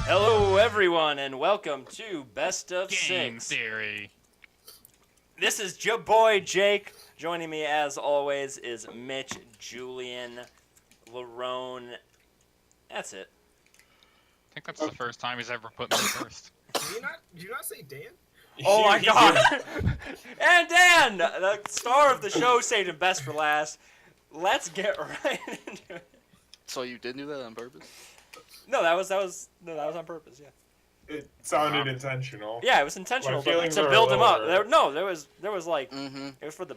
Hello, everyone, and welcome to Best of Game Six. Theory. This is your boy Jake. Joining me, as always, is Mitch, Julian, Larone. That's it. I think that's the first time he's ever put me first. Did you not say Dan? Oh my God! And Dan, the star of the show, saved him best for last. Let's get right into it. So you did do that on purpose? No, that was on purpose. Yeah. It sounded intentional. Yeah, it was intentional My feelings to are build him up. lower. There was like Mm-hmm. it was for the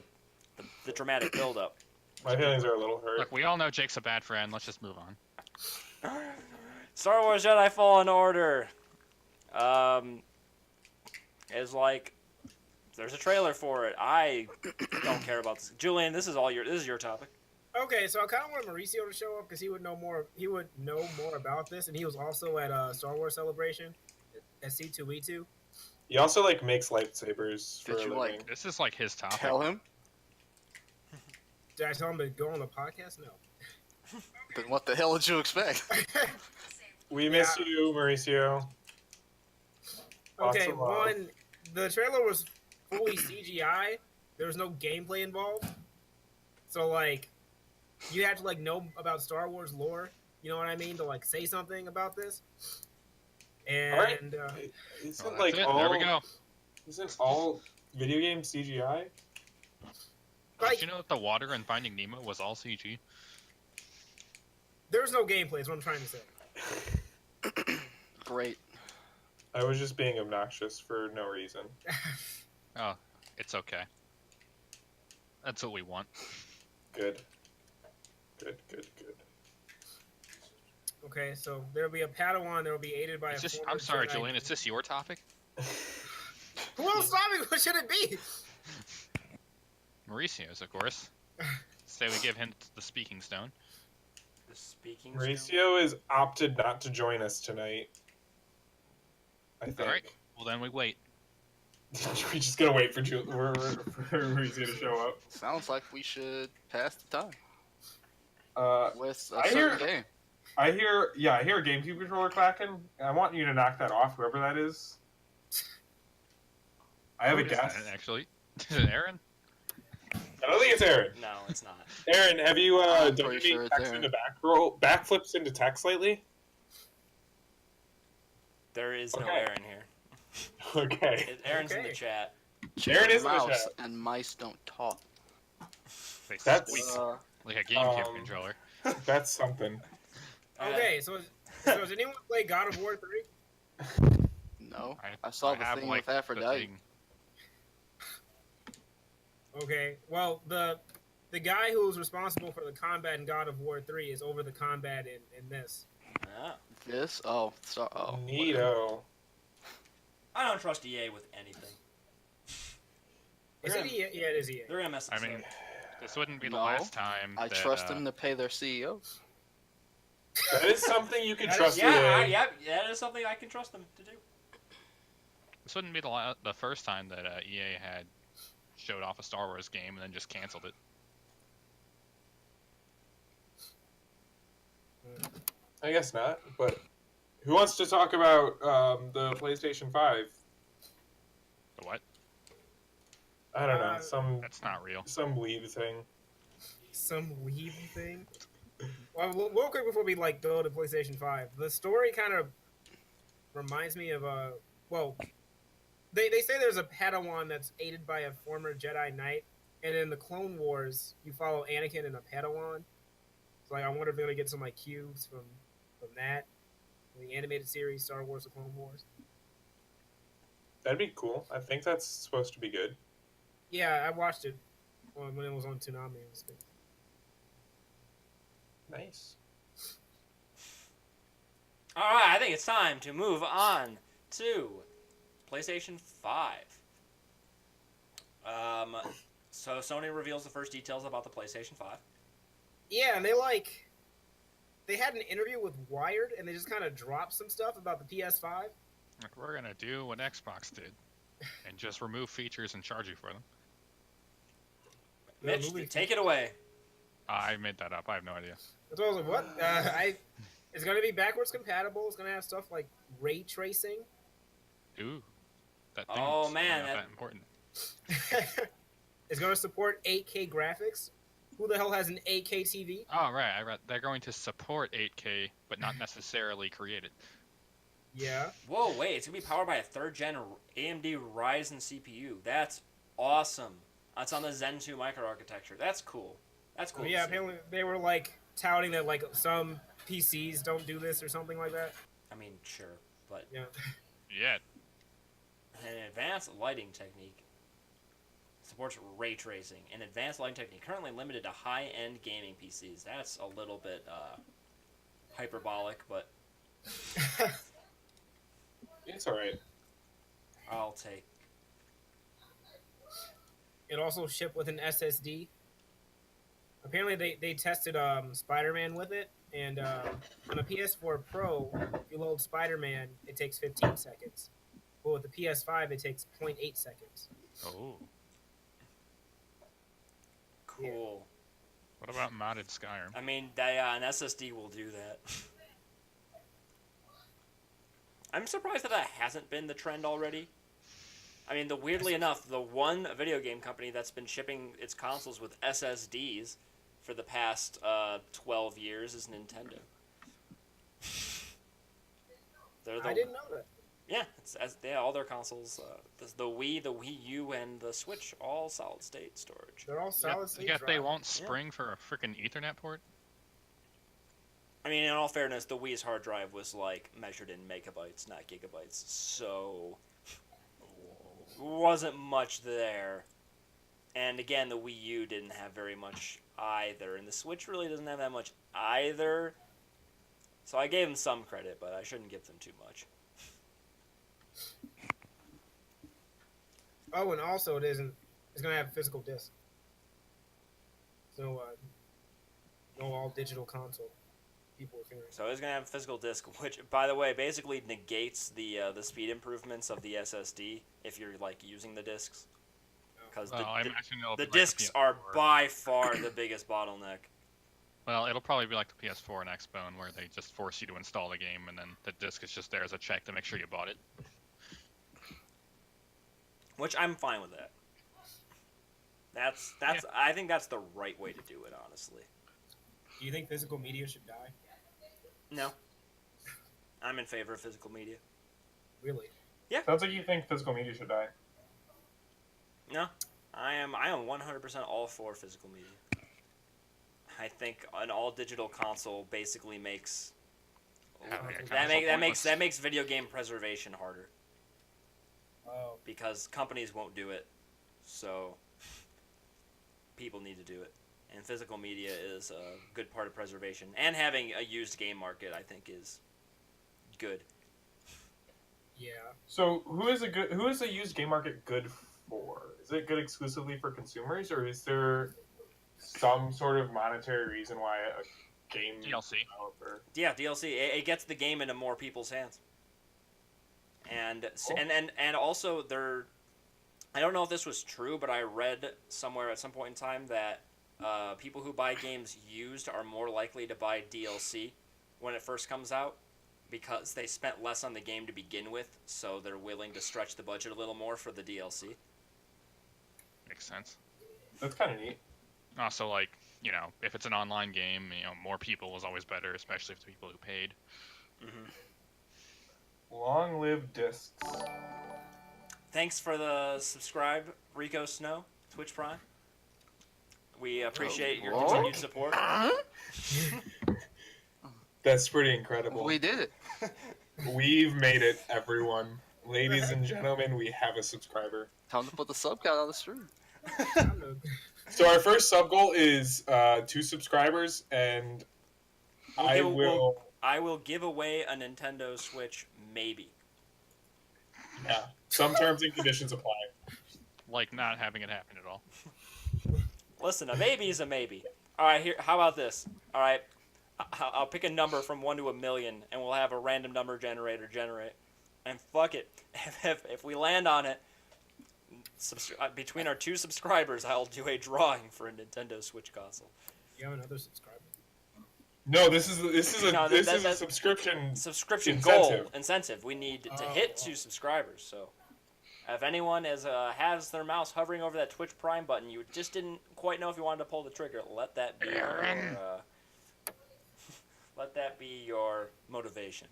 dramatic build up. My feelings are a little hurt. Look, we all know Jake's a bad friend. Let's just move on. Star Wars Jedi Fallen Order. Is like there's a trailer for it. I don't care about this. Julian, this is your topic. Okay, so I kind of wanted Mauricio to show up because he would know more about this, and he was also at Star Wars Celebration at C2E2. He also makes lightsabers for Did a you, living. This is like his topic. Tell him? Did I tell him to go on the podcast? No. Then what the hell did you expect? We miss you, Mauricio. Okay, Lots of love. the trailer was fully CGI. There was no gameplay involved. So, you had to, know about Star Wars lore, you know what I mean, to, say something about this. And, Alright. Oh, Isn't that's it. all There we go. Isn't all video game CGI? Did you know that the water in Finding Nemo was all CG? there's no gameplay is what I'm trying to say. Great. I was just being obnoxious for no reason. Oh, it's okay. That's what we want. Good. Good. Okay, so there'll be a Padawan that will be aided by It's a just, former I'm sorry, Jedi. Julian. Is this your topic? Who else saw me? What should it be? Mauricio's, of course. Say we give him the speaking stone. The speaking. Mauricio is opted not to join us tonight. I think. Alright. Well, then we wait. We're just gonna wait for Mauricio to show up. Sounds like we should pass the time with a I certain hear- game. I hear a GameCube controller clacking. I want you to knock that off, whoever that is. I have a Who is guess. that, actually. Is it Aaron? I don't think it's Aaron. No, it's not. Aaron, have you I'm done pretty any sure it's text Aaron. into backflips into text lately? There is no Okay. Aaron here. Okay. Aaron's in the Okay. chat. Aaron is in the Mouse chat. and mice don't talk. They That's- squeak like a GameCube controller. That's something. Okay, so does anyone play God of War 3? No, I saw the have, thing like, with the Aphrodite. thing. Okay, well, the guy who was responsible for the combat in God of War 3 is over the combat in this. Ah. This? Oh, whatever. Neato. I don't trust EA with anything. Is it EA? Yeah, it is EA. They're gonna mess I us mean, up. this wouldn't be the No, last time I that, trust them to pay their E CEOs. That is something you can That is- trust Yeah, EA. that is something I can trust them to do. This wouldn't be the first time that EA had showed off a Star Wars game and then just canceled it. I guess not, but who wants to talk about the PlayStation 5? The what? I don't know, That's not real. some weeb thing. Some weeb thing. Well, real quick before we go to PlayStation 5, the story kind of reminds me of well, they say there's a Padawan that's aided by a former Jedi Knight, and in the Clone Wars you follow Anakin and a Padawan. So I wonder if they're gonna get some cues from that, the animated series Star Wars: The Clone Wars. That'd be cool. I think that's supposed to be good. Yeah, I watched it when it was on Toonami. It was good. Nice. All right, I think it's time to move on to PlayStation 5. So Sony reveals the first details about the PlayStation 5. Yeah, and they had an interview with Wired, and they just kind of dropped some stuff about the PS5. Like, we're gonna do what Xbox did, and just remove features and charge you for them. Mitch, movie take it away. I made that up. I have no idea. That's what I was like, what? It's gonna be backwards compatible. It's gonna have stuff like ray tracing. Ooh, that thing's Oh, really man, not that- that important. It's gonna support 8K graphics. Who the hell has an 8K TV? Oh right, I read they're going to support 8K, but not necessarily create it. Yeah. Whoa, wait! It's gonna be powered by a third-gen AMD Ryzen CPU. That's awesome. It's on the Zen 2 microarchitecture. That's cool. That's cool. Oh, to yeah. see. Apparently, they were like touting that like some PCs don't do this or something like that. I mean, sure, but Yeah. Yeah, an advanced lighting technique supports ray tracing. An advanced lighting technique currently limited to high-end gaming PCs. That's a little bit hyperbolic, but It's alright. I'll take. It also shipped with an SSD. Apparently, they tested Spider-Man with it, and on a PS4 Pro, if you load Spider-Man, it takes 15 seconds. But with the PS5, it takes 0.8 seconds. oh. Cool. What about modded Skyrim? I mean, an SSD will do that. I'm surprised that hasn't been the trend already. I mean, weirdly enough, the one video game company that's been shipping its consoles with SSDs for the past 12 years is Nintendo. I didn't know that. Yeah, all their consoles, the Wii, the Wii U, and the Switch, all solid state storage. They're all solid state Yet they drive. won't spring for a freaking Ethernet port. I mean, in all fairness, the Wii's hard drive was like measured in megabytes, not gigabytes, so wasn't much there. And again, the Wii U didn't have very much either, and the Switch really doesn't have that much either. So I gave them some credit, but I shouldn't give them too much. Oh, and also it's gonna have physical disc. So no all digital console. People were fearing. So it's gonna have a physical disc, which, by the way, basically negates the speed improvements of the SSD if you're like using the discs, because I imagine it'll the be like the discs are PS4. by far the biggest bottleneck. Well, it'll probably be like the PS4 and Xbone, where they just force you to install the game, and then the disc is just there as a check to make sure you bought it. Which I'm fine with that. That's I think that's the right way to do it, honestly. Do you think physical media should die? No, I'm in favor of physical media. Really? Sounds like you think physical media should die. No, I am 100% all for physical media. I think an all digital console basically makes Having a that console makes pointless. video game preservation harder, Oh. because companies won't do it, so people need to do it. And physical media is a good part of preservation. And having a used game market, I think, is good. Yeah. So who is the used game market good for? Is it good exclusively for consumers, or is there some sort of monetary reason why a game DLC. developer? Yeah, DLC. It gets the game into more people's hands. And Cool. and also I don't know if this was true, but I read somewhere at some point in time that people who buy games used are more likely to buy DLC when it first comes out, because they spent less on the game to begin with, so they're willing to stretch the budget a little more for the DLC. Makes sense. That's kind of neat. Also, like, you know, if it's an online game, you know, more people is always better, especially if the people who paid. Long live discs. Thanks for the subscribe, Rico Snow, Twitch Prime. We appreciate your continued support. That's pretty incredible. We did it. We've made it, everyone. Ladies and gentlemen, we have a subscriber. Time to put the sub count on the stream. So our first sub goal is 2 subscribers, and I will. give away a Nintendo Switch, maybe. Yeah, some terms and conditions apply. Like not having it happen at all. Listen, a maybe is a maybe. All right, here. How about this? All right, I'll pick a number from 1 to 1,000,000, and we'll have a random number generator generate. And fuck it, if we land on it, between our 2 subscribers, I'll do a drawing for a Nintendo Switch console. You have another subscriber. No, this is No, a subscription incentive. We need to hit 2 subscribers. So, if anyone has their mouse hovering over that Twitch Prime button, you just didn't quite know if you wanted to pull the trigger. Let that be your motivation.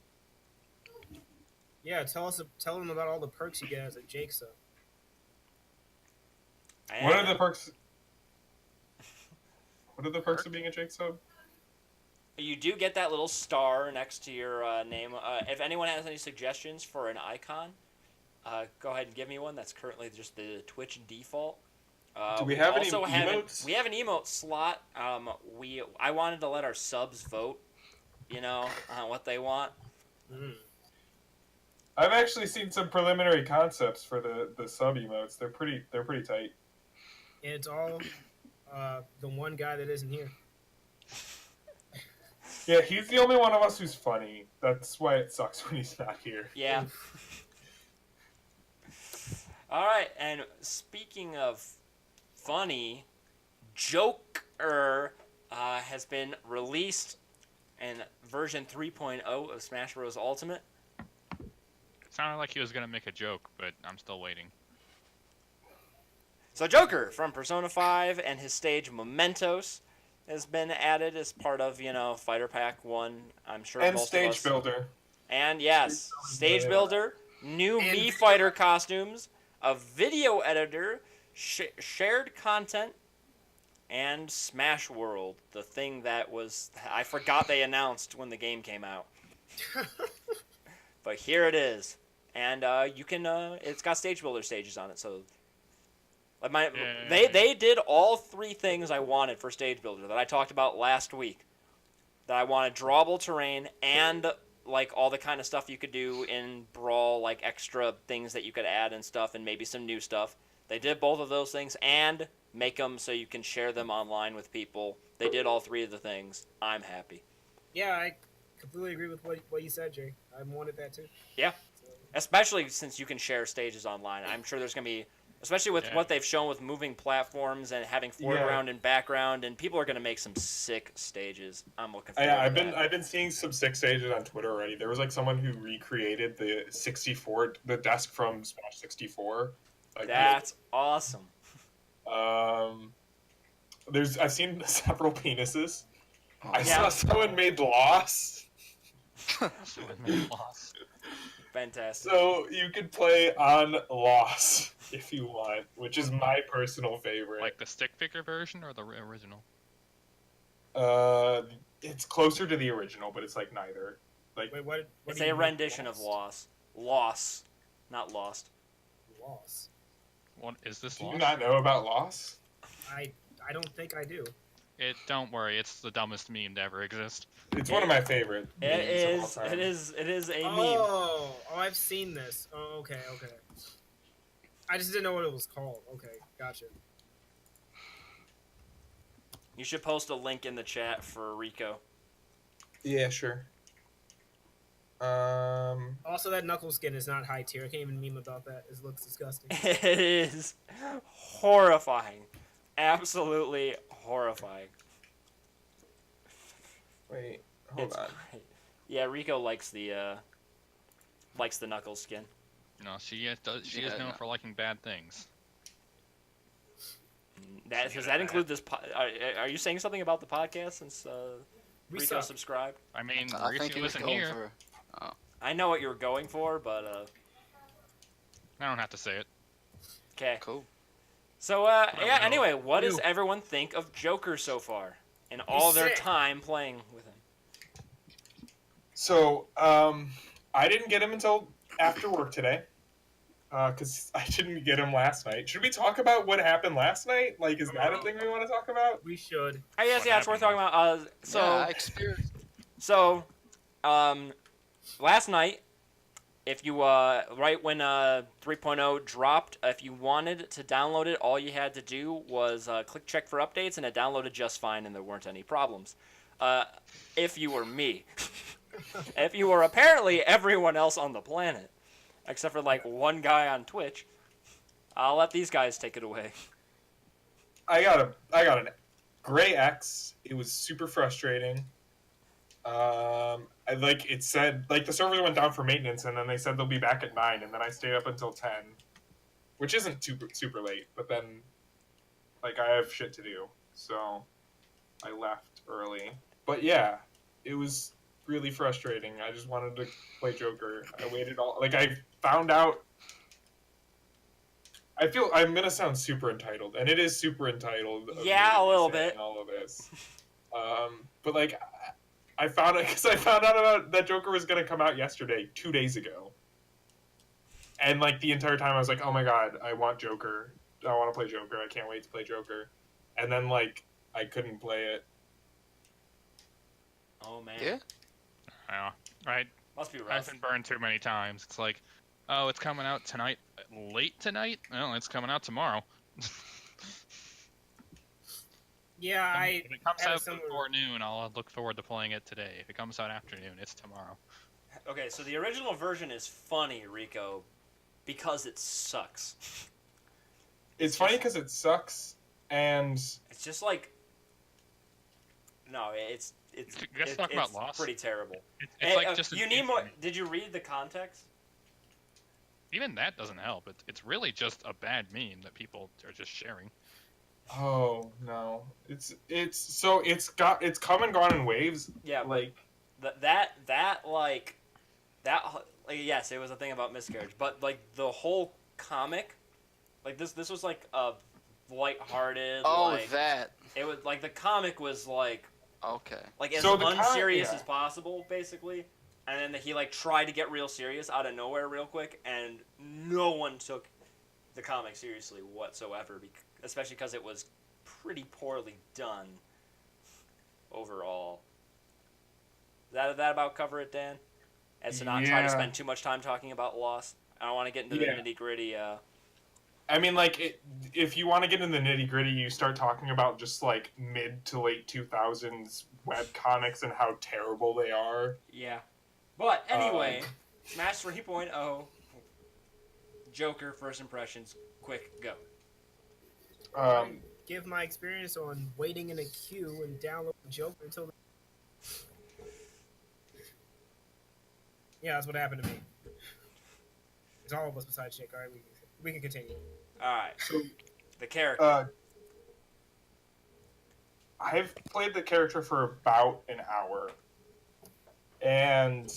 Yeah, tell them about all the perks you get as a Jake sub. What are the perks? What are the perks of being a Jake sub? You do get that little star next to your name. If anyone has any suggestions for an icon, go ahead and give me one. That's currently just the Twitch default. Do we have any emotes? We have an emote slot. I wanted to let our subs vote, on what they want. I've actually seen some preliminary concepts for the sub emotes. They're pretty tight. And it's all the one guy that isn't here. Yeah, he's the only one of us who's funny. That's why it sucks when he's not here. Yeah. All right, and speaking of funny, Joker has been released in version 3.0 of Smash Bros. Ultimate. Sounded like he was gonna make a joke, but I'm still waiting. So Joker from Persona 5 and his stage Mementos has been added as part of, Fighter Pack 1. I'm sure And most Stage of us... Builder. And yes, Stage Builder, new Mii Fighter costumes, a video editor, shared content, and Smash World, the thing that was... I forgot they announced when the game came out. But here it is. And you can... it's got Stage Builder stages on it, so... They did all 3 things I wanted for Stage Builder that I talked about last week. That I wanted drawable terrain and all the kind of stuff you could do in Brawl, like extra things that you could add and stuff, and maybe some new stuff. They did both of those things and make them so you can share them online with people. They did all 3 of the things. I'm happy. Yeah, I completely agree with what you said, Jay. I wanted that too. Yeah, especially since you can share stages online. I'm sure there's going to be... Especially with what they've shown with moving platforms and having foreground and background, and people are going to make some sick stages. I'm looking forward to that. I've been seeing some sick stages on Twitter already. There was someone who recreated the desk from Smash 64. That's awesome. I've seen several penises. I saw someone made Lost. Fantastic. So you could play on Lost if you want, which is my personal favorite. Like the stick figure version or the original? It's closer to the original, but it's neither. Wait, what it's a rendition of Lost. Lost, not Lost. Lost. What is this? Do Lost? you not know about Lost? I don't think I do. Don't worry, it's the dumbest meme to ever exist. It's one of my favorite. It is a meme. Oh, I've seen this. Oh, okay. I just didn't know what it was called. Okay, gotcha. You should post a link in the chat for Rico. Yeah, sure. Also, that knuckle skin is not high tier. I can't even meme about that. It looks disgusting. It is horrifying. Absolutely horrifying. Wait, hold on. Great. Yeah, Rico likes the knuckle skin. No, she is known for liking bad things. Does that include this? Are you saying something about the podcast since Rico subscribed? I mean, I think he was isn't going here. for. I know what you were going for, but I don't have to say it. okay. Cool. So anyway, what does everyone think of Joker so far in all their time playing with him? So, I didn't get him until after work today, because I didn't get him last night. Should we talk about what happened last night? Is that a thing we want to talk about? We should. Yes, it's worth talking about. I experienced. So, last night, if you right when 3.0 dropped, if you wanted to download it, all you had to do was click check for updates, and it downloaded just fine, and there weren't any problems. If you were me, if you were apparently everyone else on the planet, except for one guy on Twitch, I'll let these guys take it away. I got an Gray X. It was super frustrating. Like it said, like the servers went down for maintenance, and then they said they'll be back at 9, and then I stayed up until 10, which isn't super late. But then, like, I have shit to do, so I left early. But yeah, it was really frustrating. I just wanted to play Joker. I waited all like I found out. I feel I'm gonna sound super entitled, and it is super entitled. Of Yeah, me to a be little saying bit. all of this, but like. I found it because I found out about that Joker was gonna come out yesterday, 2 days ago, and like the entire time I was like, "Oh my god, I want Joker! I want to play Joker! I can't wait to play Joker!" And then like I couldn't play it. Oh man. Yeah. Yeah, right. Must be I've rough. been burned too many times. It's like, oh, it's coming out tonight, late tonight. No, it's coming out tomorrow. Yeah, If it comes had a out similar- before noon, I'll look forward to playing it today. If it comes out afternoon, it's tomorrow. Okay, so the original version is funny, Rico, because it sucks. It's funny because it sucks, and It's just like, no, it's Let's talk about Lost. pretty terrible. It's like just you an need more. instant- Did you read the context? Even that doesn't help. It's really just a bad meme that people are just sharing. oh no, it's come and gone in waves. Yeah, Like that yes, it was a thing about miscarriage, but like the whole comic, like this was like a lighthearted. Oh, like, that. it was like the comic was like Okay. as So the unserious yeah. as possible, basically. And then he like tried to get real serious out of nowhere real quick, and no one took the comic seriously whatsoever, especially because it was pretty poorly done overall. That about cover it, Dan? As to not try to Yeah. spend too much time talking about Lost. I don't want to get into Yeah. the nitty gritty. I mean, like, if you want to get in the nitty gritty, you start talking about just like mid to late 2000s web comics and how terrible they are. Yeah. But anyway, Smash 3.0, Joker first impressions, quick go. Give my experience on waiting in a queue and downloading Joker until. Yeah, that's what happened to me. It's all of us besides Jake. All right, we can continue. All right, So, the character. I've played the character for about an hour, and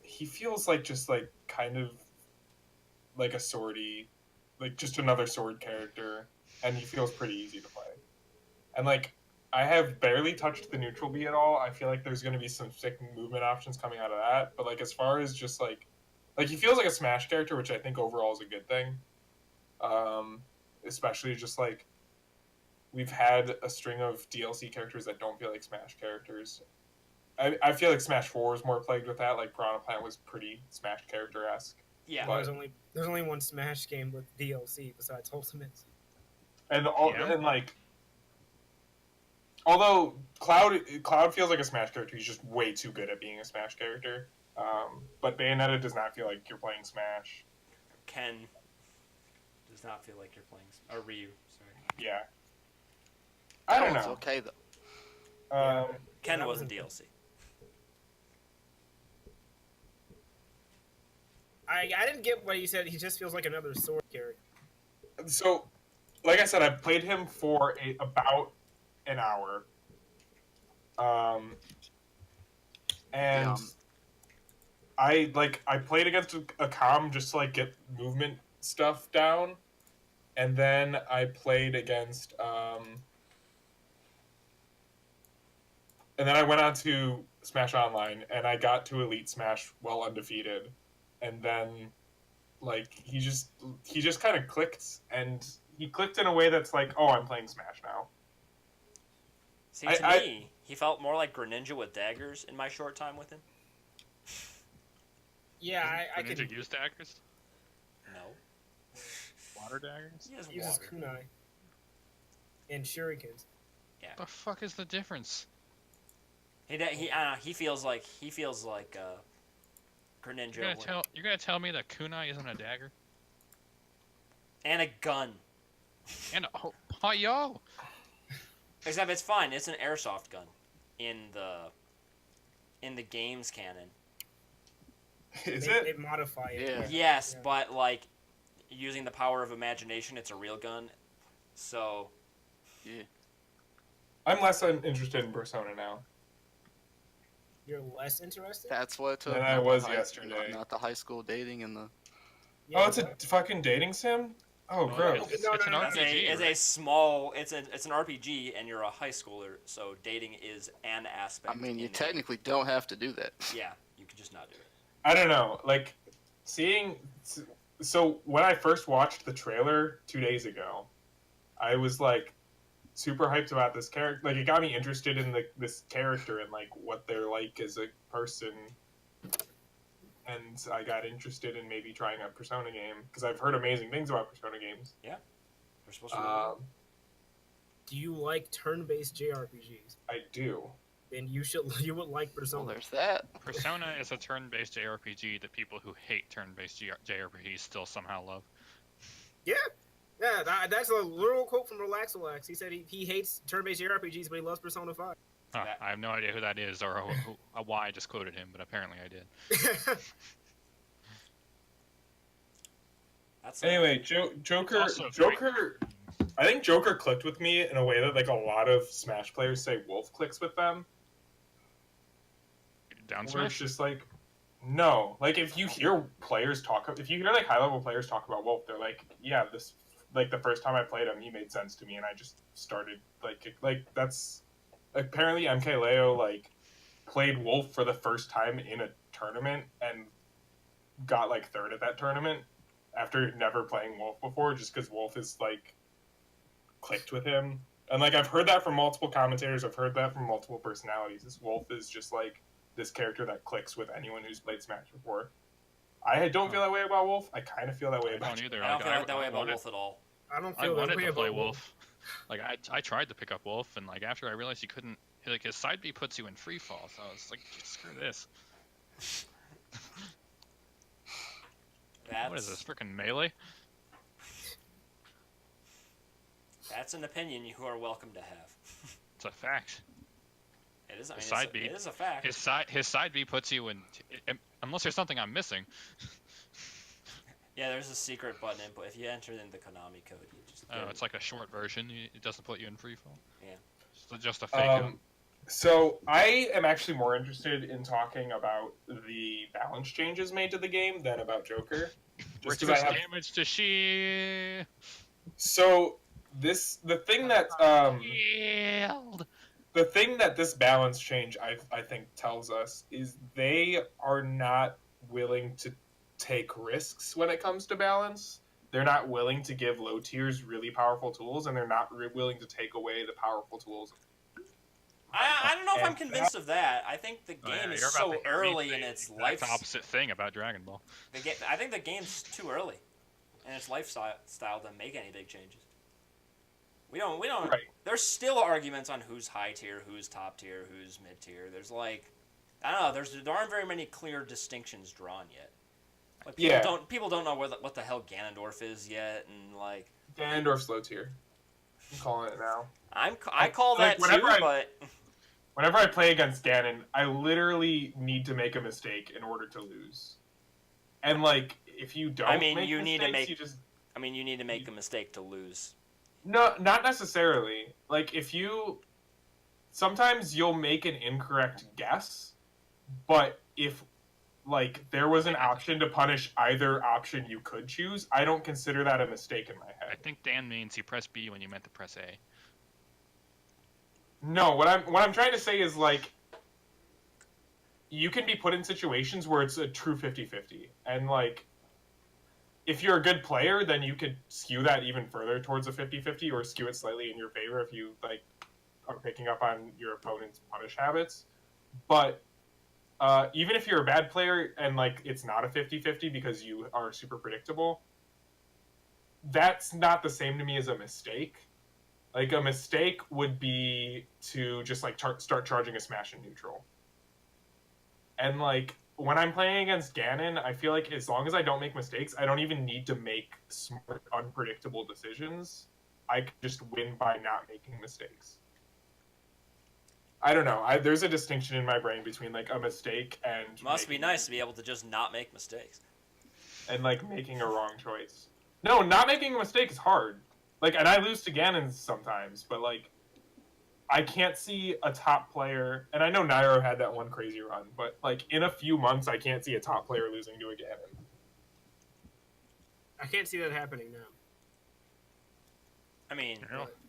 he feels like just like kind of like a swordy, like just another sword character, and he feels pretty easy to play. And like I have barely touched the neutral B at all. I feel like there's going to be some sick movement options coming out of that, but like as far as just like he feels like a Smash character, which I think overall is a good thing. Especially just like we've had a string of DLC characters that don't feel like Smash characters. I feel like Smash 4 is more plagued with that. Like Piranha Plant was pretty Smash character-esque. Yeah. But- There's only one Smash game with DLC besides Ultimates. And Yeah. and like although Cloud feels like a Smash character, he's just way too good at being a Smash character. But Bayonetta does not feel like you're playing Smash. Ken does not feel like you're playing. Or Ryu, sorry. Yeah. I don't It's know. okay though. Ken that wasn't wasn't- DLC. I didn't get what you said. He just feels like another sword character. So, like I said, I've played him for about an hour. And Yeah. I played against a comm just to like get movement stuff down, and then I played against and then I went on to Smash Online and I got to Elite Smash well undefeated, and then like he just kind of clicked, and he clicked in a way that's like, oh, I'm playing Smash now. See, to I- me, he felt more like Greninja with daggers in my short time with him. Yeah, I Ninja can use daggers? No. Water daggers? He has uses water. kunai and shurikens. The fuck is the difference? He feels like Greninja You're gonna tell me that kunai isn't a dagger? and a gun. And oh yo! Except it's fine. It's an airsoft gun in in the game's canon. Is they, it? They modify it. Yeah. Yes, Yeah. but like using the power of imagination, it's a real gun. So Yeah. I'm less interested in Persona now. You're less interested? That's what it took. Than I not the was high- yesterday. Not the high school dating and the. Yeah, Oh, it's a what? fucking dating sim? Oh, Well, gross. It's, No, it's no, an no, it's RPG, a right? small it's an RPG and you're a high schooler, so dating is an aspect. I mean, you in it. technically don't have to do that. Yeah, you could just not do it. I don't know. Like, seeing. So, when I first watched the trailer 2 days ago, I was like super hyped about this character. Like, it got me interested in this character and like what they're like as a person. And I got interested in maybe trying a Persona game because I've heard amazing things about Persona games. They're supposed to. Be Do you like turn-based JRPGs? I do. Then you would like Well, Persona. there's that. Persona is a turn-based JRPG that people who hate turn-based JRPGs still somehow love. Yeah, that's a literal quote from Relax. He said he hates turn-based JRPGs, but he loves Persona 5. I have no idea who that is or why I just quoted him, but apparently I did. That's Anyway, Joker. Also Joker. I think Joker clicked with me in a way that like a lot of Smash players say Wolf clicks with them. Down Where it's smash? just like, no. Like if you hear if you hear like high level players talk about Wolf, they're like, yeah, this like the first time I played him, he made sense to me, and I just started like that's apparently MKLeo like played Wolf for the first time in a tournament and got like third at that tournament after never playing Wolf before, just because Wolf is like clicked with him. And like I've heard that from multiple commentators, I've heard that from multiple personalities. This Wolf is just like this character that clicks with anyone who's played Smash before. I don't feel that way about Wolf. I kind of feel that way I about don't either. I don't feel Like, that way about wanted- Wolf at all. I don't I feel that wanted way to play about Wolf. Like I tried to pick up Wolf, and like after I realized you couldn't, like his side B puts you in free fall, so I was like, screw this. That's, What is this, freaking melee? That's an opinion you are welcome to have. It's a fact. It is. I mean, Side it's, B. it is a fact. His side B puts you in, unless there's something I'm missing. Yeah, there's a secret button input. If you enter in the Konami code, you just. Oh, it's like a short version. It doesn't put you in free fall. Yeah. So just a fake. So I am actually more interested in talking about the balance changes made to the game than about Joker. Just 'cause I Reduce have... damage to she. So the thing that Shield. the thing that this balance change I think tells us is they are not willing to take risks when it comes to balance. They're not willing to give low tiers really powerful tools, and they're not willing to take away the powerful tools. I don't know if I'm And convinced of that. I think the game is you're about so to hear me early say in its the life. exact opposite thing about Dragon Ball. I think the game's too early in its lifestyle to make any big changes. We don't. Right. There's still arguments on who's high tier, who's top tier, who's mid tier. There's like, I don't know. There aren't very many clear distinctions drawn yet. Like people don't know what the hell Ganondorf is yet, and like Ganondorf's low tier. I'm calling it now. I call Like, that too, but Whenever I play against Ganon, I literally need to make a mistake in order to lose. And like, if you don't, make you need to mistakes, make. you just you need to make a mistake to lose. no, not necessarily. Like if you, sometimes you'll make an incorrect guess, but if like there was an option to punish either option you could choose, I don't consider that a mistake in my I head. think Dan means you press B when you meant to press A. No, what I'm trying to say is like you can be put in situations where it's a true 50-50. And like if you're a good player, then you could skew that even further towards a 50-50 or skew it slightly in your favor if you like are picking up on your opponent's punish habits. But even if you're a bad player and like it's not a 50-50 because you are super predictable, that's not the same to me as a mistake. Like, a mistake would be to just, like, start charging a smash in neutral. And, like, when I'm playing against Ganon, I feel like as long as I don't make mistakes, I don't even need to make smart, unpredictable decisions. I can just win by not making mistakes. I don't know. There's a distinction in my brain between like a mistake and Must be nice to be able to just not make mistakes. and like making a wrong choice. No, not making a mistake is hard. Like, and I lose to Ganon sometimes, but like, I can't see a top player. And I know Nairo had that one crazy run, but like in a few months, I can't see a top player losing to a Ganon. I can't see that happening now. I mean,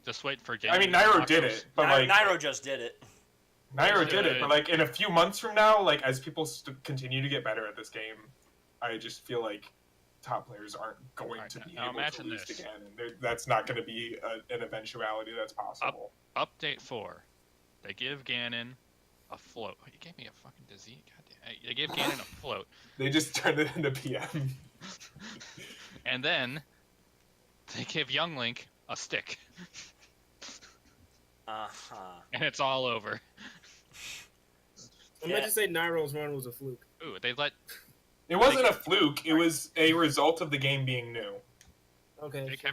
Just wait for game. I mean, Nairo did it, but like Nairo just did it. Nairo did it, but like in a few months from now, like as people continue to get better at this game, I just feel like top players aren't going to be able to lose to Ganon. That's not going to be an eventuality that's possible. Update 4. They give Ganon a float. You gave me a fucking disease. Goddamn. They give Ganon a float. They just turned it into PM. And then they give Young Link a stick. And it's all over. I'm going to say Nairo's run was a fluke. Ooh, they let... It wasn't a fluke. It was a result of the game being new. Okay. Jake,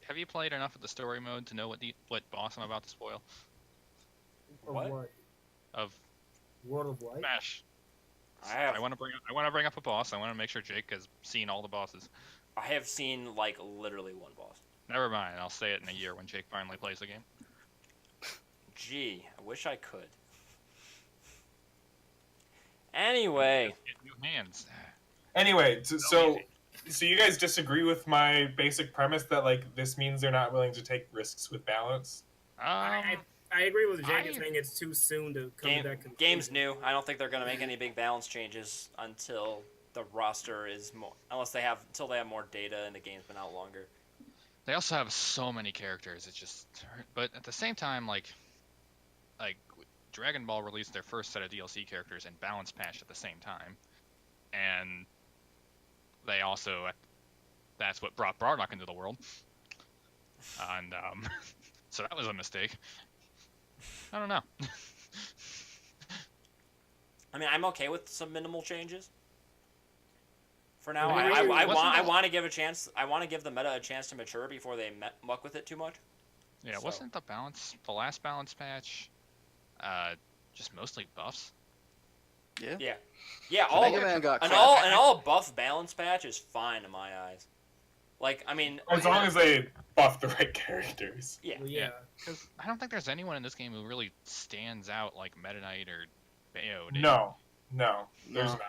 have you played enough of the story mode to know what boss I'm about to spoil? What? Of World of Light? Smash. I want to bring up a boss. I want to make sure Jake has seen all the bosses. I have seen like literally one boss. Never mind. I'll say it in a year when Jake finally plays the game. Gee, I wish I could. Anyway. Get new hands. Anyway, so you guys disagree with my basic premise that like this means they're not willing to take risks with balance? I agree with Jake in saying it's too soon to come to that conclusion. Game's new. I don't think they're going to make any big balance changes until the roster is more, until they have more data and the game's been out longer. They also have so many characters. It's just, but at the same time, like Dragon Ball released their first set of DLC characters and balance patched at the same time, and they also, that's what brought Bardock into the world, and so that was a mistake. I don't know. I mean, I'm okay with some minimal changes. For now, I mean, I want to give a chance. I want to give the meta a chance to mature before they muck with it too much. Yeah, So. wasn't the last balance patch, just mostly buffs? Yeah. Mega Man got an crap. all buff balance patch is fine in my eyes. Like, I mean, As long as they buff the right characters. yeah. Well, yeah. Because I don't think there's anyone in this game who really stands out like Meta Knight or Bayo did. No, there's not.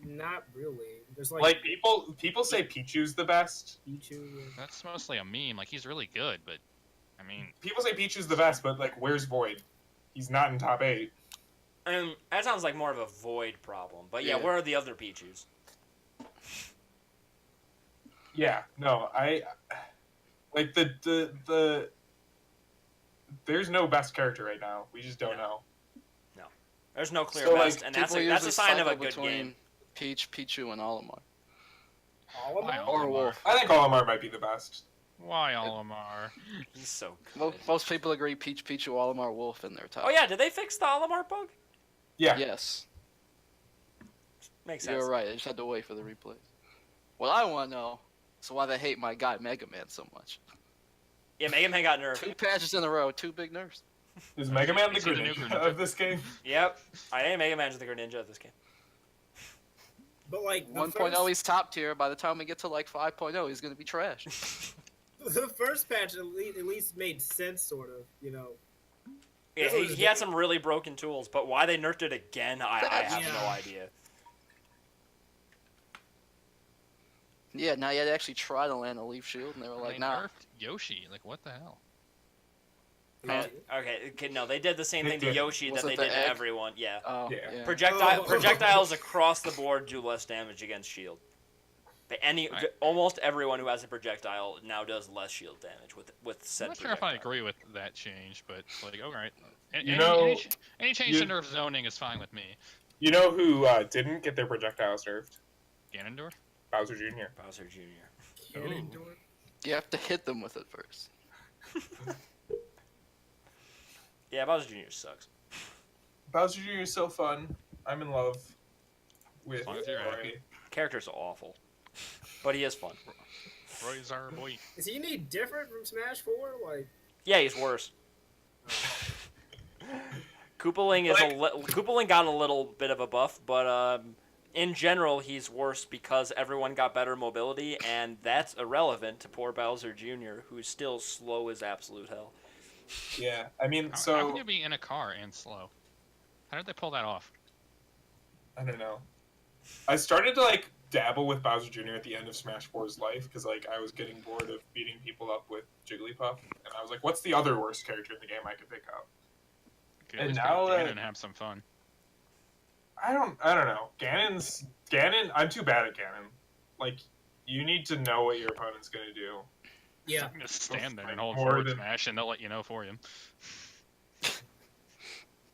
Not really. There's Like people say Pichu's the best. Pichu. That's mostly a meme. Like, he's really good, but I mean, People say Pichu's the best, but like, where's Void? He's not in top 8. I mean, that sounds like more of a Void problem. But yeah, Yeah. where are the other Pichus? Yeah, no, I like the. There's no best character right now. We just don't know. There's no clear So, like, best, and that's People a usually sign of a cycle good between game. Peach, Pichu, and Olimar. Olimar? Or Wolf. I think Olimar might be the best. why Olimar? He's so good. Most people agree Peach, Pichu, Olimar, Wolf in their top. Oh yeah, did they fix the Olimar bug? Yeah. Yes. Makes sense. You're right. I just had to wait for the replays. What I want to know is why they hate my guy Mega Man so much. Yeah, Mega Man got nerfed. 2 patches in a row, 2 big nerfs. Is Mega Man the Is he the new Greninja Greninja? of this game? Yep. I think Mega Man's the Greninja of this game. But like the 1.0 he's top tier. By the time we get to like 5.0, he's gonna be trash. the first patch at least made sense, sort of. You know. Yeah, This was he had some really broken tools, but why they nerfed it again, I have Yeah. no idea. Yeah, now you had to actually try to land a leaf shield, and they were like, They nah. nerfed Yoshi. Like, what the hell? Okay, no, they did the same They thing to did. Yoshi Was that it they the did to egg? everyone. Yeah. Oh, Yeah. yeah. Projectiles across the board do less damage against shield. But Right. almost everyone who has a projectile now does less shield damage with said I'm not sure if I projectile. agree with that change, but like, all right. You know, Any change you- to nerf zoning is fine with me. You know who didn't get their projectiles nerfed? Ganondorf? Bowser Jr. Bowser Jr. Cannon door. You have to hit them with it first. Yeah, Bowser Jr. sucks. Bowser Jr. is so fun. I'm in love with As long as you're Roy. happy. Character's awful, but he is fun. Roy's our boy. Is he any different from Smash 4? Like, Yeah, he's worse. Koopaling Koopaling got a little bit of a buff, but in general he's worse because everyone got better mobility, and that's irrelevant to poor Bowser Jr., who's still slow as absolute hell. Yeah, I mean, How can you be in a car and slow? How did they pull that off? I don't know. I started to like dabble with Bowser Jr. at the end of Smash 4's life because like I was getting bored of beating people up with Jigglypuff, and I was like, "What's the other worst character in the game I could pick up?" Okay, And let's now, go Ganon and have some fun. I don't know. Ganon. I'm too bad at Ganon. Like, you need to know what your opponent's gonna do. Yeah. Just stand there and hold More forward than- smash, and they'll let you know for you.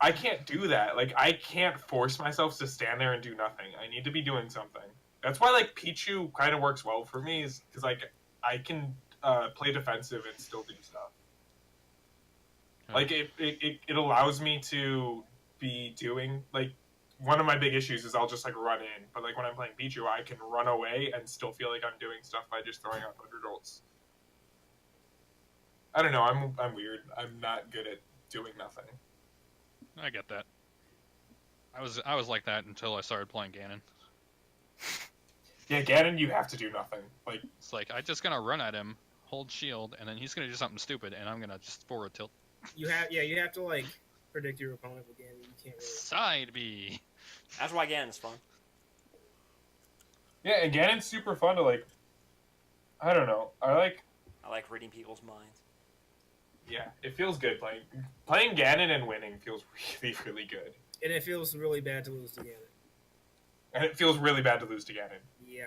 I can't do that. Like, I can't force myself to stand there and do nothing. I need to be doing something. That's why like Pichu kind of works well for me, is because like I can play defensive and still do stuff. Like it allows me to be doing like one of my big issues is I'll just like run in, but like when I'm playing Pichu, I can run away and still feel like I'm doing stuff by just throwing out thunder bolts. I don't know. I'm weird. I'm not good at doing nothing. I get that. I was like that until I started playing Ganon. Yeah, Ganon, you have to do nothing. Like It's like I'm just gonna run at him, hold shield, and then he's gonna do something stupid, and I'm gonna just forward tilt. You have to like predict your opponent again. You can't really. Side B. That's why Ganon's fun. yeah, and Ganon's super fun to like. I don't know. I like reading people's minds. Yeah, it feels good playing Ganon and winning feels really, really good. And it feels really bad to lose to Ganon. And it feels really bad to lose to Ganon. Yeah.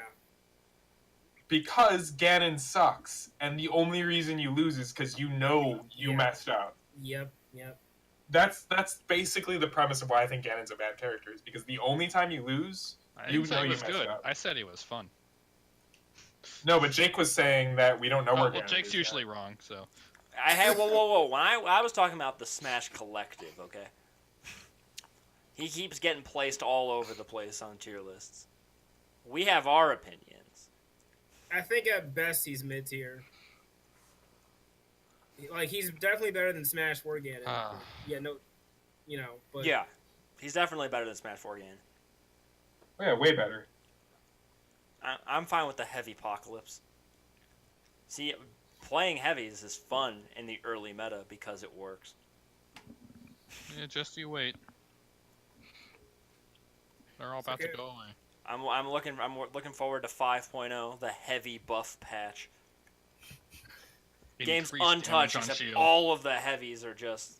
Because Ganon sucks, and the only reason you lose is because you know you Yeah. messed up. Yep. That's basically the premise of why I think Ganon's a bad character, is because the only time you lose, I you didn't say know he you was messed good. up. I said he was fun. No, but Jake was saying that we don't know where Well, Ganon Jake's is usually yet. wrong, so. I had whoa. When I was talking about the Smash Collective, okay. He keeps getting placed all over the place on tier lists. We have our opinions. I think at best he's mid tier. Like he's definitely better than Smash 4 Ganon. Yeah, no, but Yeah, he's definitely better than Smash 4 Ganon. Oh, yeah, way better. I'm fine with the heavy apocalypse. See, playing heavies is fun in the early meta because it works. Yeah, just you wait. They're all about to go away. I'm looking forward to 5.0, the heavy buff patch. Game's Increased untouched, damage on except shield. all of the heavies are just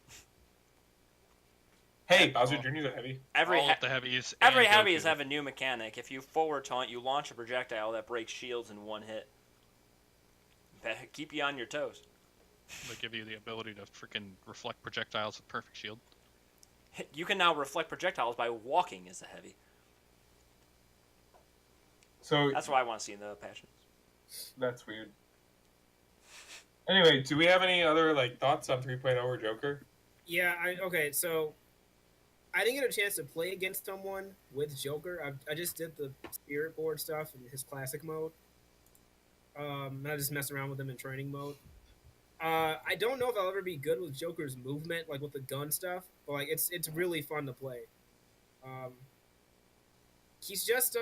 Hey, Bowser Jr.'s a heavy. every All of the heavies. every and heavies Goku. have a new mechanic. If you forward taunt, you launch a projectile that breaks shields in one hit. Keep you on your toes. They give you the ability to freaking reflect projectiles with perfect shield. You can now reflect projectiles by walking as a heavy. So That's what I want to see in the patch. that's weird. Anyway, do we have any other like thoughts on 3.0 or Joker? yeah. Okay, so I didn't get a chance to play against someone with Joker. I just did the Spirit Board stuff in his classic mode. And I just messed around with him in training mode. I don't know if I'll ever be good with Joker's movement, like with the gun stuff, but like it's really fun to play. He's just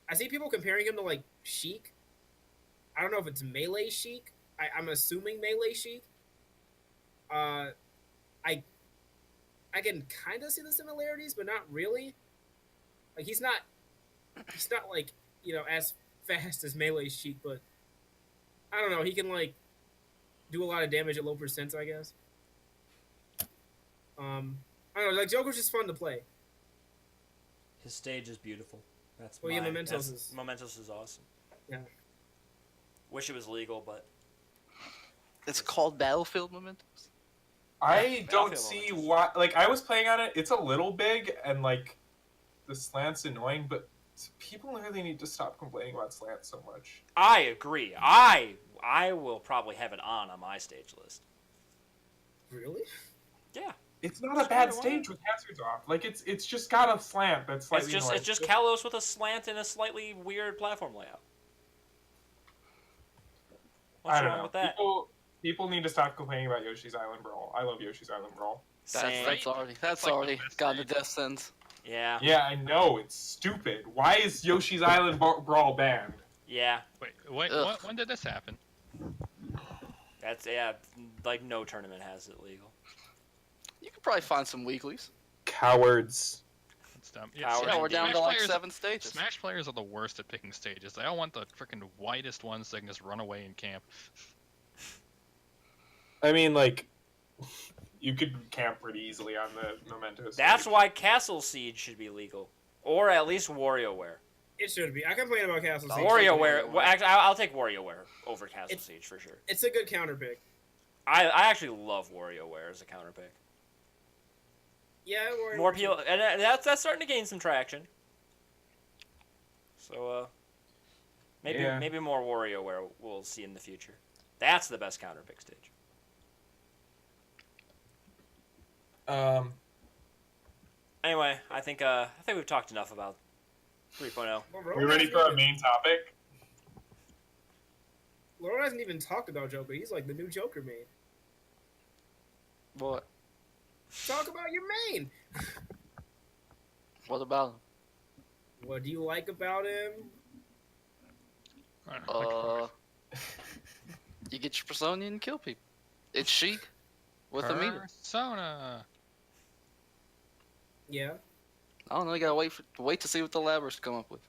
I see people comparing him to like Sheik. I don't know if it's melee Sheik. I'm assuming melee Sheik. I can kind of see the similarities, but not really. Like he's not like as fast as melee Sheik, but I don't know. He can like do a lot of damage at low percents, I guess. I don't know. Like Joker's just fun to play. His stage is beautiful. That's Well, yeah, Mementos is- Mementos is awesome. Yeah. Wish it was legal, but It's called Battlefield Mementos. I don't Battlefield see moments. why. Like, I was playing on it. It's a little big, and like, the slant's annoying. But people really need to stop complaining about slant so much. I agree. I will probably have it on my stage list. Really? Yeah, It's not a Sure, bad why stage with hazards off. Like, it's just got a slant that's slightly it's annoying. just Kalos with a slant and a slightly weird platform layout. What's I don't wrong know. with that? People need to stop complaining about Yoshi's Island Brawl. I love Yoshi's Island Brawl. Same. That's like the already best gotten a stage. death sentence. Yeah. Yeah, I know, it's stupid. Why is Yoshi's Island Brawl banned? Yeah. Wait, Ugh. when did this happen? That's like no tournament has it legal. You could probably find some weeklies. Cowards. It's dumb. Coward Yeah, we're down indeed. to like 7 stages. Smash players are the worst at picking stages. They all want the freaking widest ones so they can just run away and camp. I mean, like, you could camp pretty easily on the Memento That's stage. why Castle Siege should be legal, or at least WarioWare. It should be. I complain about Castle Siege. WarioWare. Well, actually, I'll take WarioWare over Castle Siege for sure. It's a good counter pick. I actually love WarioWare as a counter pick. Yeah, WarioWare. More people, and that's starting to gain some traction. So maybe more WarioWare we'll see in the future. That's the best counter pick stage. Anyway, I think we've talked enough about 3.0. We ready for our main topic? Laurel hasn't even talked about Joker. He's like the new Joker main. What? Talk about your main. What about him? What do you like about him? You get your persona and kill people. It's Sheik with a meter. Persona. Yeah. I don't know. You gotta wait to see what the labbers come up with.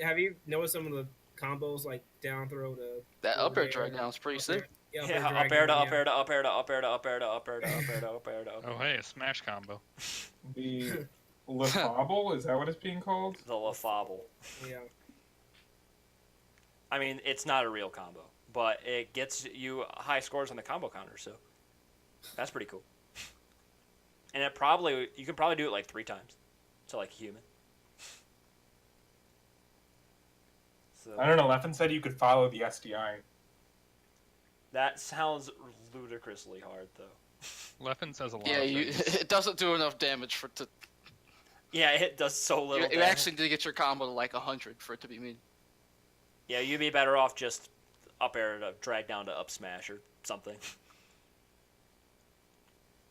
Have you noticed some of the combos like down throw to That over up air there? drag down is pretty sick. Yeah, air up drag air to down, up air to up air to up air to up air to up air to up air to up air to up air to up air. Oh, hey, a smash combo. The Lefable, is that what it's being called? The Lafable. Yeah. I mean, it's not a real combo, but it gets you high scores on the combo counter, so that's pretty cool. And you can probably do it like 3 times to like a human. So I don't know, Leffen said you could follow the SDI. that sounds ludicrously hard, though. Leffen says a lot. Yeah, of things. it doesn't do enough damage for it to. Yeah, it does so little. You damage. actually need to get your combo to like 100 for it to be mean. Yeah, you'd be better off just up air to drag down to up smash or something.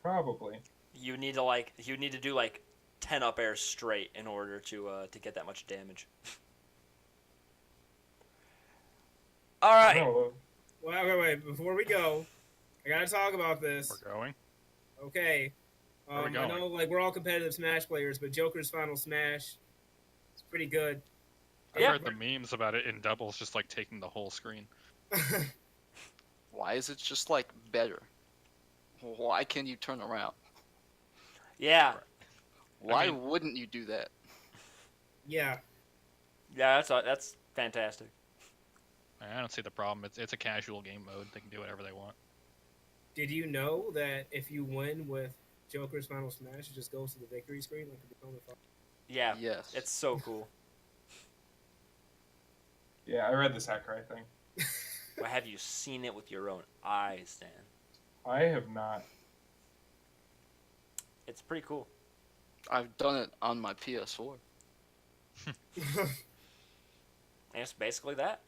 Probably. You need to do like 10 up airs straight in order to get that much damage. All right. No, Wait. Before we go, I gotta talk about this. We're going. Okay. Where are we I going? know, like, we're all competitive Smash players, but Joker's Final Smash is pretty good. I've Yeah. heard the memes about it in doubles, just like taking the whole screen. Why is it just like better? Why can you turn around? Yeah. Why mean- wouldn't you do that? Yeah. Yeah, that's fantastic. I don't see the problem. It's a casual game mode. They can do whatever they want. Did you know that if you win with Joker's Final Smash, it just goes to the victory screen like the Persona 5? Yeah. Yes. It's so cool. yeah, I read the Sakurai thing. But have you seen it with your own eyes, Dan? I have not. It's pretty cool. I've done it on my PS4. And it's basically that.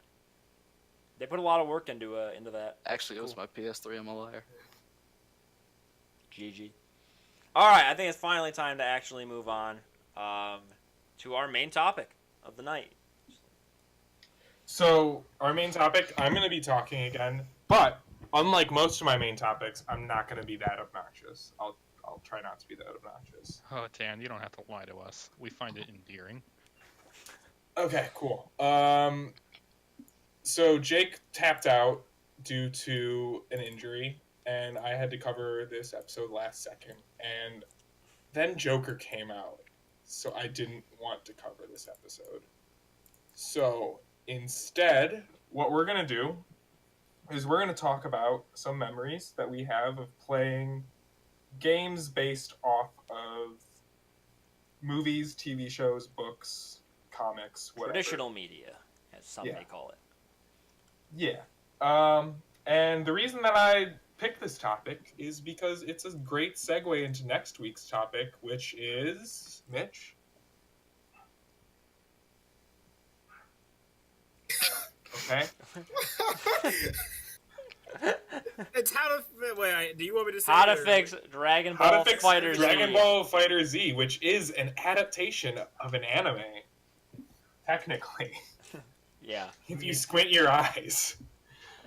They put a lot of work into that. Actually, it was Cool. my PS3. I'm a liar. GG. All right, I think it's finally time to actually move on to our main topic of the night. So, our main topic, I'm going to be talking again, but unlike most of my main topics, I'm not going to be that obnoxious. I'll try not to be that obnoxious. Oh, Dan, you don't have to lie to us. We find it endearing. Okay, cool. So Jake tapped out due to an injury, and I had to cover this episode last second. And then Joker came out, so I didn't want to cover this episode. So instead, what we're going to do is we're going to talk about some memories that we have of playing games based off of movies, TV shows, books, comics, whatever. Traditional media, as some Yeah. may call it. Yeah. And the reason that I picked this topic is because it's a great segue into next week's topic, which is Mitch. Okay. It's how to. Wait, do you want me to say How to it, or- fix Dragon How Ball to fix Fighter Dragon Z. Ball Fighter Z, which is an adaptation of an anime. Technically, Yeah. if you squint your eyes.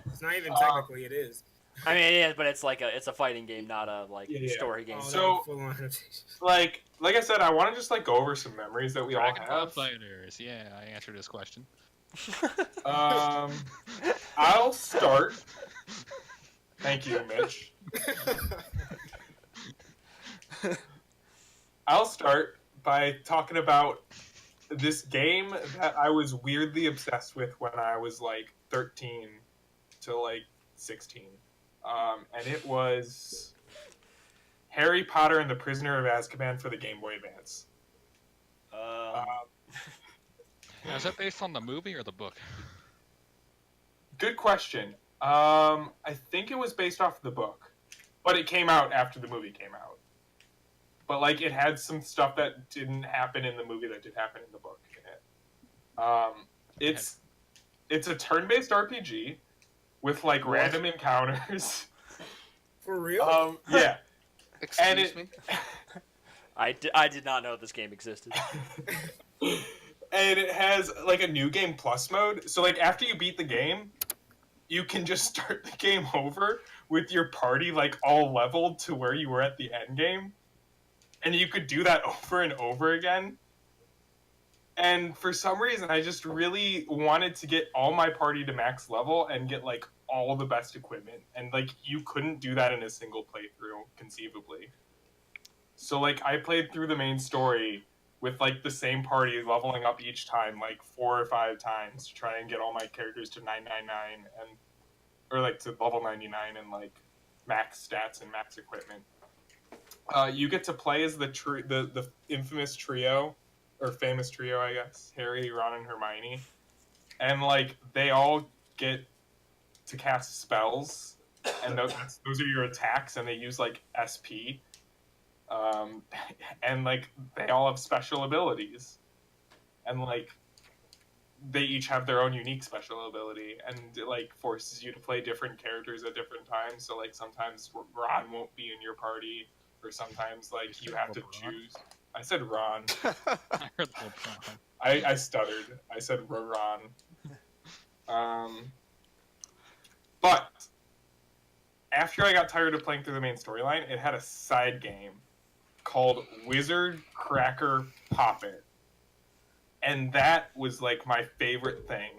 It's not even technically. It is. I mean, it is, but it's like it's a fighting game, not a Yeah. story game. Oh, So- full on adaptation. Like I said, I want to just like go over some memories that we Dragon all Ball have. Fighters. Yeah, I answered this question. I'll start. Thank you, Mitch. I'll start by talking about this game that I was weirdly obsessed with when I was like 13 to like 16. And it was Harry Potter and the Prisoner of Azkaban for the Game Boy Advance. Now, is that based on the movie or the book? Good question. I think it was based off the book, but it came out after the movie came out. But like, it had some stuff that didn't happen in the movie that did happen in the book in it. It's a turn-based RPG with like What? random encounters. For real? Yeah, Excuse me. I did not know this game existed. and it has like a new game plus mode. So like, after you beat the game, you can just start the game over with your party like all leveled to where you were at the end game. And you could do that over and over again. And for some reason, I just really wanted to get all my party to max level and get like all the best equipment. And like, you couldn't do that in a single playthrough, conceivably. So like, I played through the main story with like the same party leveling up each time, like 4 or 5 times to try and get all my characters to 999 or like to level 99 and like max stats and max equipment. You get to play as the infamous trio, or famous trio, I guess. Harry, Ron, and Hermione. And, like, they all get to cast spells, and those are your attacks, and they use, like, SP. And, like, they all have special abilities. And, like, they each have their own unique special ability, and it, like, forces you to play different characters at different times. So, like, sometimes Ron won't be in your party, or sometimes like you have to choose. I said Ron. I heard LeBron. I stuttered. I said Ron. But after I got tired of playing through the main storyline, it had a side game called Wizard Cracker Pop It, and that was like my favorite thing.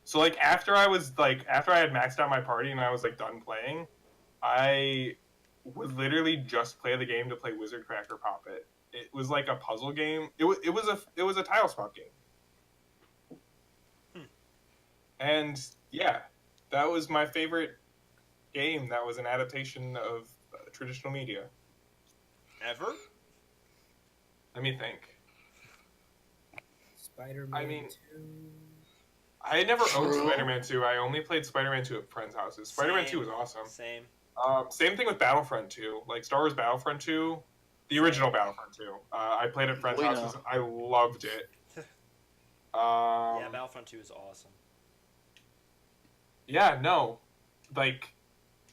So like after I had maxed out my party and I was like done playing, I would literally just play the game to play Wizard Cracker Pop It. It was like a puzzle game. It was a tile swap game. And yeah, that was my favorite game that was an adaptation of traditional media. Ever? Let me think. Spider-Man I mean- 2. I never owned True. Spider-Man 2. I only played Spider-Man 2 at friends' houses. Spider-Man 2 was awesome. Same. Same thing with Battlefront 2. Like Star Wars Battlefront 2, the original Battlefront 2. I played at friends' We know. houses. I loved it. Yeah, Battlefront 2 is awesome. Yeah, no. Like,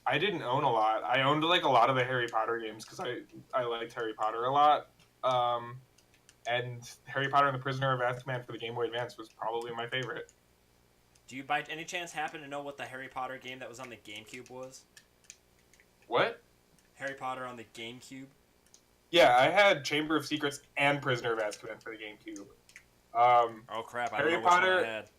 I didn't own a lot. I owned like a lot of the Harry Potter games because I liked Harry Potter a lot. And Harry Potter and the Prisoner of Azkaban for the Game Boy Advance was probably my favorite. Do you by any chance happen to know what the Harry Potter game that was on the GameCube was? What? Harry Potter on the GameCube? Yeah, I had Chamber of Secrets and Prisoner of Azkaban for the GameCube. Oh crap, I Harry don't know which Potter- one I had.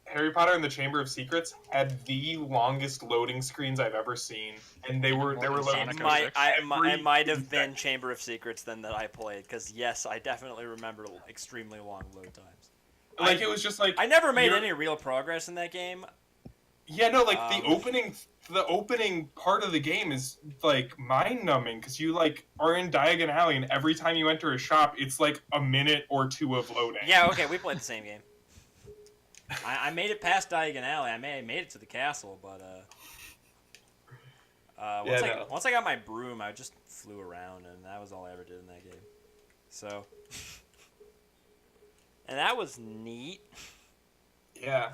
Harry Potter and the Chamber of Secrets had the longest loading screens I've ever seen, and they were loading Sonic It Sonic might, might have every been Chamber of Secrets then that I played, because yes, I definitely remember extremely long load times. like it was just like I never made you're- any real progress in that game. Yeah, no, like Um, the opening part of the game is like mind numbing because you like are in Diagon Alley, and every time you enter a shop, it's like a minute or two of loading. Yeah, okay, we played the same game. I made it past Diagon Alley. I made it to the castle, but once I got my broom, I just flew around, and that was all I ever did in that game. So, and that was neat. Yeah.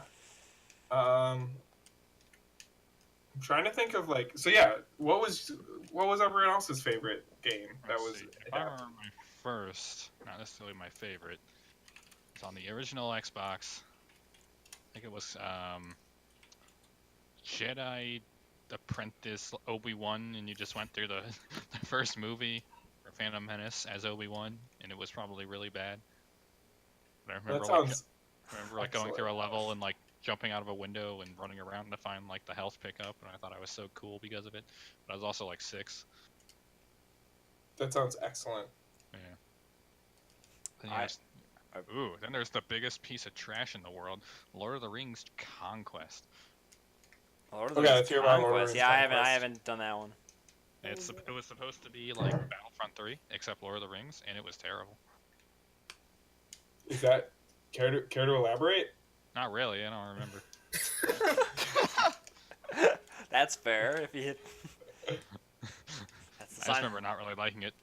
I'm trying to think of like. So yeah, what was everyone else's favorite game that Let's was see. If I adapted? remember my first, not necessarily my favorite, it's on the original Xbox. I think it was Jedi Apprentice Obi-Wan, and you just went through the, the first movie for Phantom Menace as Obi-Wan, and it was probably really bad. But I remember That like sounds going through a excellent. level and like jumping out of a window and running around to find like the health pickup, and I thought I was so cool because of it. But I was also like 6. That sounds excellent. Yeah. Then, then there's the biggest piece of trash in the world, Lord of the Rings Conquest. Lord of Okay, the let's hear about Lord of the Conquest. Rings Yeah, I Conquest. haven't done that one. It was supposed to be like Battlefront 3, except Lord of the Rings, and it was terrible. Is that care to elaborate? Not really, I don't remember. That's fair. If you hit. That's the I just sign. remember not really liking it.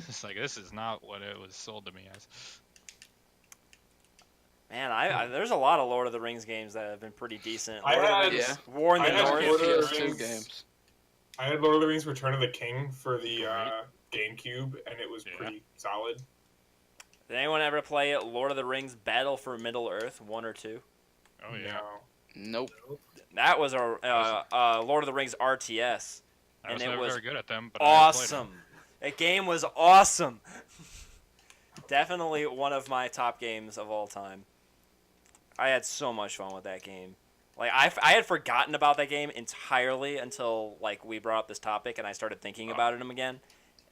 It's like, this is not what it was sold to me as. Man, there's a lot of Lord of the Rings games that have been pretty decent. I Lord of had- the Rings, Yeah. War in I the had North. Lord of the PS2 Rings. games. I had Lord of the Rings: Return of the King for the Right. GameCube, and it was Yeah. pretty solid. Did anyone ever play Lord of the Rings Battle for Middle Earth 1 or 2? Oh yeah, No. Nope. That was a Lord of the Rings RTS. I was and it never was very good at them, but I played Awesome. That game was awesome. Definitely one of my top games of all time. I had so much fun with that game. Like I had forgotten about that game entirely until like we brought up this topic and I started thinking about it again.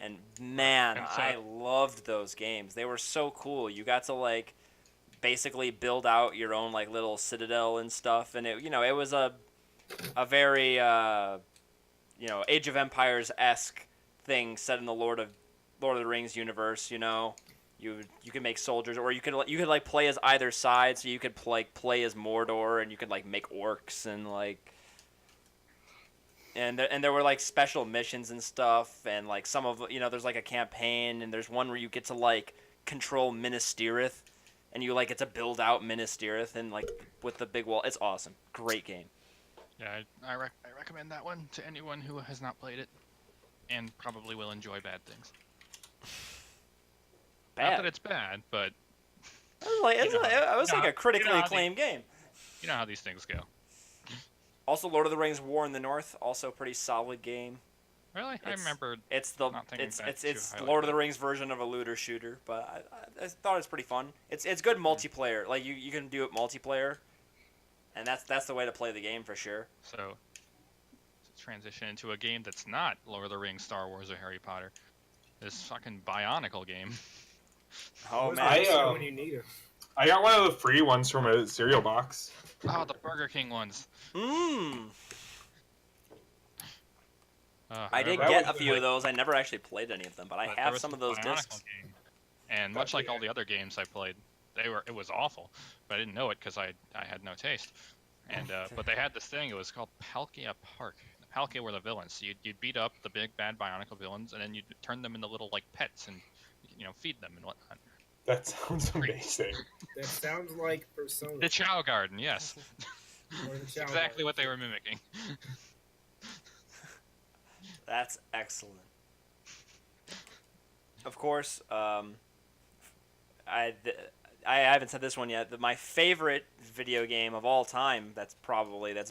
And man, And so- I loved those games. They were so cool. You got to like basically build out your own like little citadel and stuff, and it was a very Age of Empires-esque thing set in the Lord of the Rings universe. You can make soldiers, or you could like play as either side. So you could play as Mordor, and you could like make orcs and like. And there were like special missions and stuff, and like some of there's like a campaign, and there's one where you get to like control Minas Tirith, and you like get to build out Minas Tirith and like with the big wall. It's awesome, great game. Yeah, I recommend that one to anyone who has not played it, and probably will enjoy bad things. Not that it's bad, but It was like a critically how acclaimed game. you know how these things go. Also, Lord of the Rings: War in the North, also a pretty solid game. Really, I remember. It's not thinking that too it's highly Lord of of the it. Rings version of a looter shooter, but I thought it was pretty fun. It's good multiplayer. Like you can do it multiplayer, and that's the way to play the game for sure. So, to transition into a game that's not Lord of the Rings, Star Wars, or Harry Potter, this fucking Bionicle game. Oh What's man, I, the show when you need it? I got one of the free ones from a cereal box. Oh, the Burger King ones. I did That get was a few like- of those. I never actually played any of them, but I But there have was some of the those Bionicle discs. game. And much like all the other games I played, it was awful. But I didn't know it because I had no taste. And but they had this thing. It was called Palkia Park. The Palkia were the villains. So you'd beat up the big bad Bionicle villains, and then you'd turn them into little like pets and feed them and whatnot. That sounds amazing. That sounds like Persona. The Chow Garden, yes, Or the Chow exactly Garden. what they were mimicking. That's excellent. Of course, I haven't said this one yet. My favorite video game of all time that's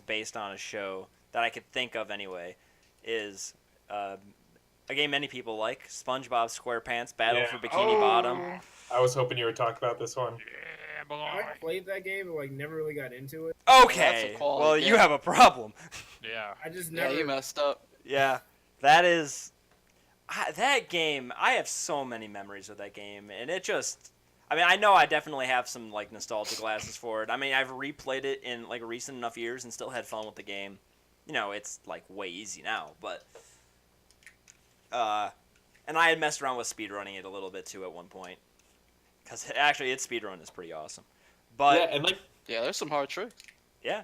based on a show that I could think of anyway is a game many people like, SpongeBob SquarePants Battle for Bikini Bottom. I was hoping you would talk about this one. Yeah, boy. I played that game, but like never really got into it. Okay, That's a quality well game. you have a problem. Yeah. I just Yeah, never. you messed up. Yeah, that is that game. I have so many memories of that game, and it just. I mean, I know I definitely have some like nostalgia glasses for it. I mean, I've replayed it in like recent enough years and still had fun with the game. It's like way easy now, but and I had messed around with speedrunning it a little bit too at one point, because actually its speedrun is pretty awesome. But Yeah, and like Yeah, there's some hard tricks. yeah,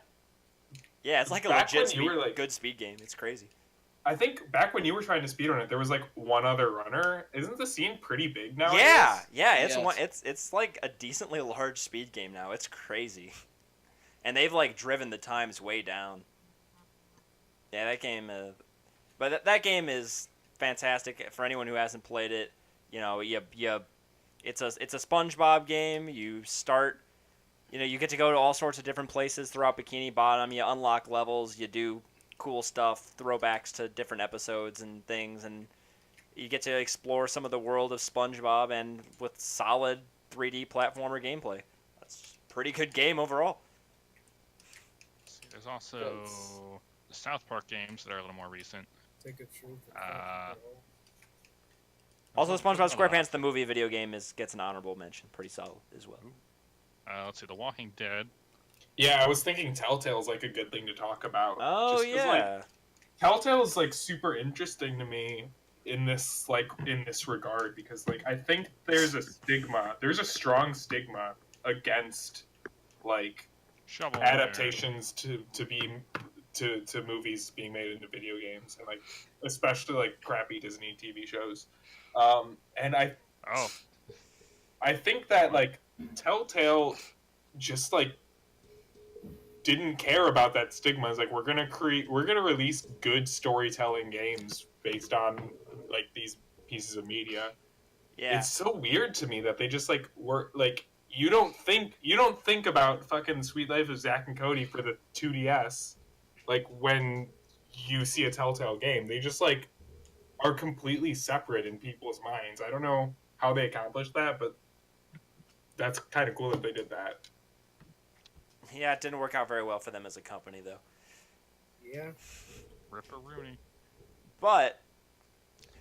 it's like a Back when legit you were, like- good speed game. It's crazy. I think back when you were trying to speedrun it, there was like one other runner. Isn't the scene pretty big now? Yeah, it's Yes. one. It's like a decently large speed game now. It's crazy, and they've like driven the times way down. Yeah, that game. But that game is fantastic for anyone who hasn't played it. You know, it's a SpongeBob game. You start. You know, you get to go to all sorts of different places throughout Bikini Bottom. You unlock levels. You do cool stuff, throwbacks to different episodes and things, and you get to explore some of the world of SpongeBob and with solid 3D platformer gameplay. That's a pretty good game overall. Let's see, there's also the South Park games that are a little more recent. Take a truth. Also, SpongeBob SquarePants the movie video game gets an honorable mention. Pretty solid as well. Let's see, The Walking Dead. Yeah, I was thinking Telltale's like a good thing to talk about. Oh, just 'cause, yeah. Like, Telltale's like super interesting to me in this regard because like I think there's a strong stigma against like Shovelware. adaptations to movies being made into video games and like especially like crappy Disney TV shows. And I think that like Telltale just like didn't care about that stigma. It's like we're gonna release good storytelling games based on like these pieces of media. Yeah. It's so weird to me that they just like were like you don't think about fucking Sweet Life of Zack and Cody for the 2DS like when you see a Telltale game. They just like are completely separate in people's minds. I don't know how they accomplished that, but that's kind of cool that they did that. Yeah, it didn't work out very well for them as a company, though. Yeah. Ripperoonie. But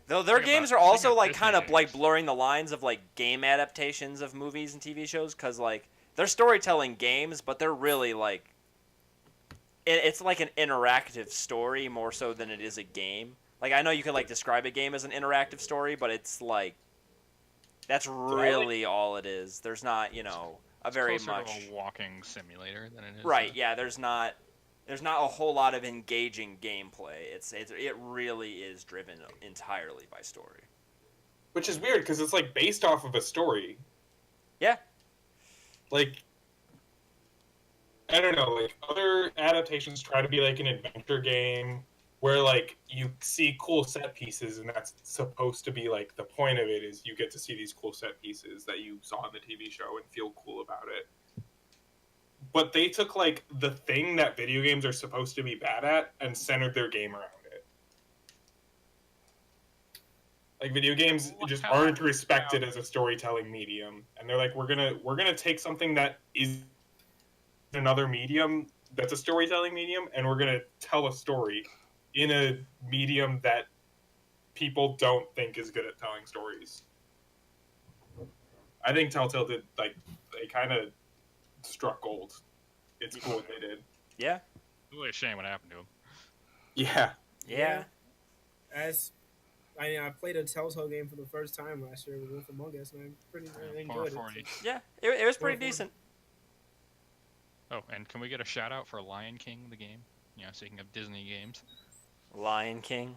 though their Think games about- are also think of like Disney kind of like games. blurring the lines of like game adaptations of movies and TV shows, because like they're storytelling games, but they're really like it's like an interactive story more so than it is a game. Like I know you could like describe a game as an interactive story, but it's like that's really all it is. There's not, you know, a It's very closer much to a walking simulator than it is. right. Yeah, there's not a whole lot of engaging gameplay. It really is driven entirely by story. Which is weird because it's like based off of a story. Yeah. Like I don't know, like other adaptations try to be like an adventure game where like you see cool set pieces and that's supposed to be like the point of it is you get to see these cool set pieces that you saw in the TV show and feel cool about it. But they took like the thing that video games are supposed to be bad at and centered their game around it. Like video games just aren't respected as a storytelling medium, and they're like, we're gonna take something that is another medium that's a storytelling medium, and we're gonna tell a story in a medium that people don't think is good at telling stories. I think Telltale did like they kind of struck gold. It's cool what they did. Yeah. It's really a shame what happened to him. Yeah. Yeah. I played a Telltale game for the first time last year with Wolf Among Us, and I enjoyed it. 440. Yeah. It was pretty 440. decent. Oh, and can we get a shout out for Lion King, the game? You know, speaking of Disney games. Lion King.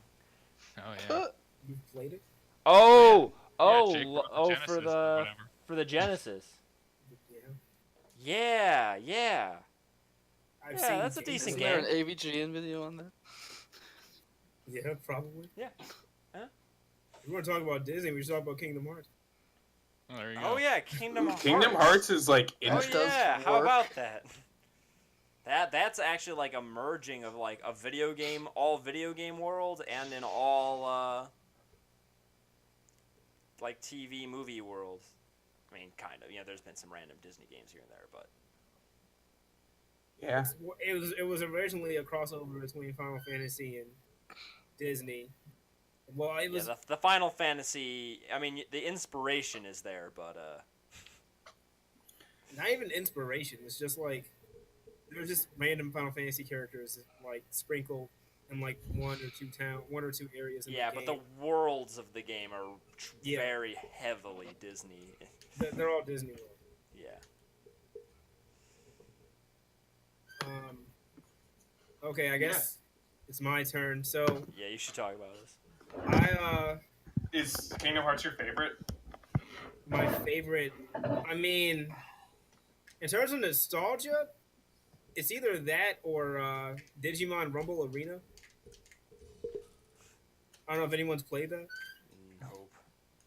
Oh yeah. You played it? Oh, Yeah, Jake brought the Genesis for or the whatever. Genesis. Yeah. Yeah. I've Yeah, seen that's a gameplay. decent Is there game. an AVGN video on that? Yeah, probably. Yeah. We want to talk about Disney. We should talk about Kingdom Hearts. Oh, there you go. Oh yeah, Kingdom Hearts. Kingdom Hearts is like Oh That does yeah, how work. about that? That's actually like a merging of like a all video game world and an all like TV movie world. I mean, kind of. You know, there's been some random Disney games here and there, but yeah. It was originally a crossover between Final Fantasy and Disney. Well, it was yeah, the Final Fantasy. I mean, the inspiration is there, but not even inspiration. It's just like there were just random Final Fantasy characters like sprinkled in like one or two areas. In yeah, the but game. the worlds of the game are Yeah. very heavily Disney. They're all Disney World. Yeah. Okay, I guess it's my turn. So Yeah, you should talk about this. Is Kingdom Hearts your favorite? My favorite. I mean, in terms of nostalgia, it's either that or Digimon Rumble Arena. I don't know if anyone's played that. Nope.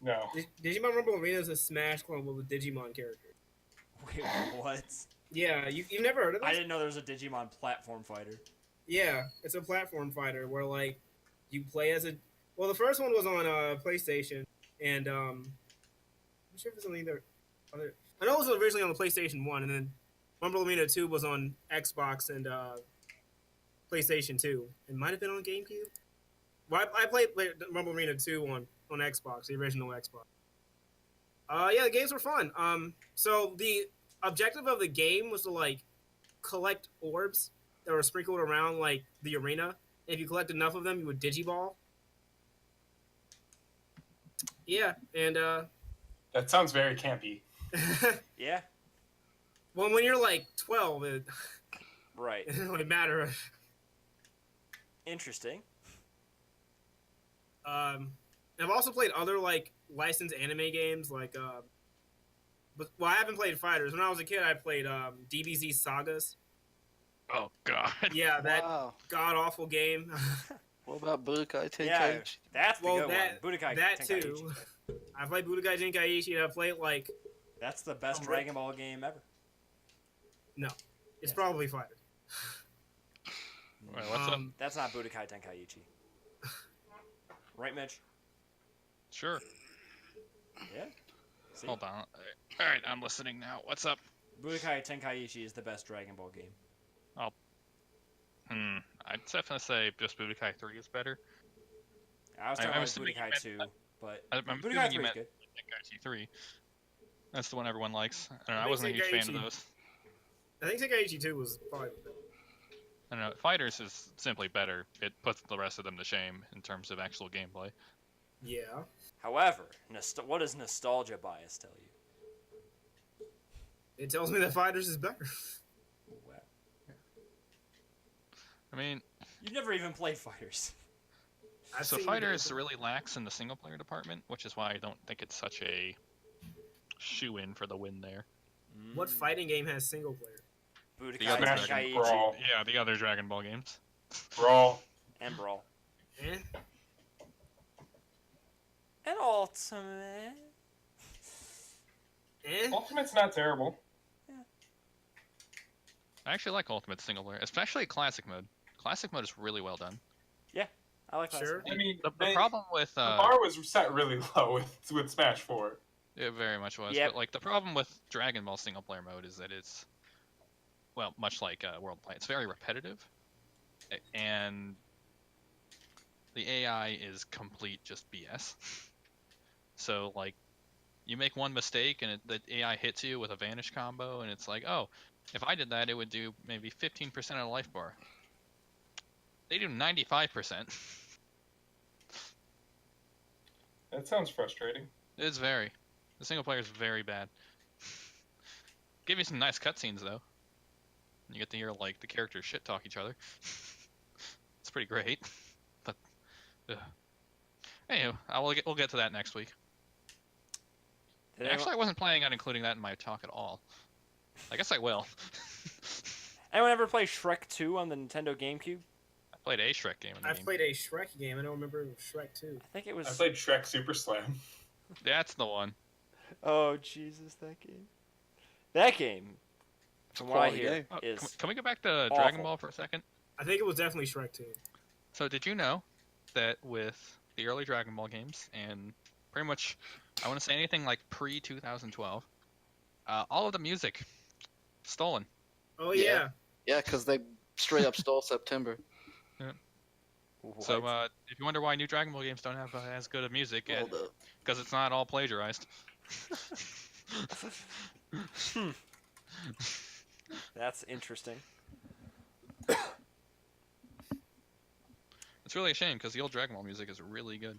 No. Digimon Rumble Arena is a Smash clone with a Digimon character. Wait, what? Yeah, you've never heard of this? I didn't know there was a Digimon platform fighter. Yeah, it's a platform fighter where like you play as a. Well, the first one was on PlayStation, and I'm not sure if it's on either other. I know it was originally on the PlayStation 1, and then Rumble Arena 2 was on Xbox and PlayStation 2. It might have been on GameCube. Well, I played Rumble Arena 2 on Xbox, the original Xbox. Yeah, the games were fun. So the objective of the game was to like collect orbs that were sprinkled around like the arena. If you collect enough of them, you would digiball. Yeah, and That sounds very campy. Yeah. well, when you're like 12, it Right. doesn't really matter. Interesting. I've also played other like licensed anime games, like but I haven't played fighters. When I was a kid, I played DBZ Sagas. Oh God. Yeah, that Wow. god awful game. What about Budokai Tenkaichi? Yeah, that's the Well, good that- one. Budokai that Tenkaichi. too. I played Budokai Tenkaichi, and I played like That's the best Oh, Dragon Ball game ever. it's Yes. probably fighters. Wait, what's up? That's not Budokai Tenkaichi. Right, Mitch? Sure. Yeah. See? Hold on. All right, I'm listening now. What's up? Budokai Tenkaichi is the best Dragon Ball game. I'd definitely say just Budokai 3 is better. I was I'm talking about assuming you Budokai meant- 2, but I'm Budokai assuming 3 you is meant good. Tenkaichi 3. That's the one everyone likes. I don't know. I think wasn't a huge fan of Tenkaichi- those. I think Tenkaichi 2 was probably. I don't know. Fighters is simply better. It puts the rest of them to shame in terms of actual gameplay. Yeah. However, what does nostalgia bias tell you? It tells me that fighters is better. Wow. I mean, You've never even played fighters. I've so seen Fighters gameplay. really lacks in the single player department, which is why I don't think it's such a shoe-in for the win there. What fighting game has single player? Budokai The other Smash Dragon and Tenkaichi Brawl. Yeah, the other Dragon Ball games. Brawl. and Brawl. Eh? And Ultimate. Eh? Ultimate's not terrible. I actually like Ultimate single player, especially Classic mode. Classic mode is really well done. I like that. Sure. I mean, The they- problem with the bar was set really low with Smash 4. it very much was, Yep. but like the problem with Dragon Ball single player mode is that it's, well, much like World Play, it's very repetitive, and the AI is complete just BS. So like, you make one mistake and the AI hits you with a vanish combo, and it's like, oh, if I did that, it would do maybe 15% of the life bar. They do 95%. That sounds frustrating. It's very. The single player is very bad. Give you some nice cutscenes though. You get to hear like the characters shit talk each other. It's pretty great. But anyway, we'll get to that next week. Did Actually, I wasn't planning on including that in my talk at all. I guess I will. anyone ever play Shrek 2 on the Nintendo GameCube? I played a Shrek game in the I've game. played a Shrek game. I don't remember Shrek 2. I think it was. I played Shrek Super Slam. That's the one. Oh Jesus, that game. That game. From what I Quality hear, game. Oh, is can we go back to awful. Dragon Ball for a second? I think it was definitely Shrek 2. So did you know that with the early Dragon Ball games and pretty much, I want to say anything like pre-2012, all of the music stolen. Oh Yeah. yeah. Yeah, because they straight up stole September. So What? if you wonder why new Dragon Ball games don't have as good of music, Hold up. because it's not all plagiarized. That's interesting. It's really a shame because the old Dragon Ball music is really good.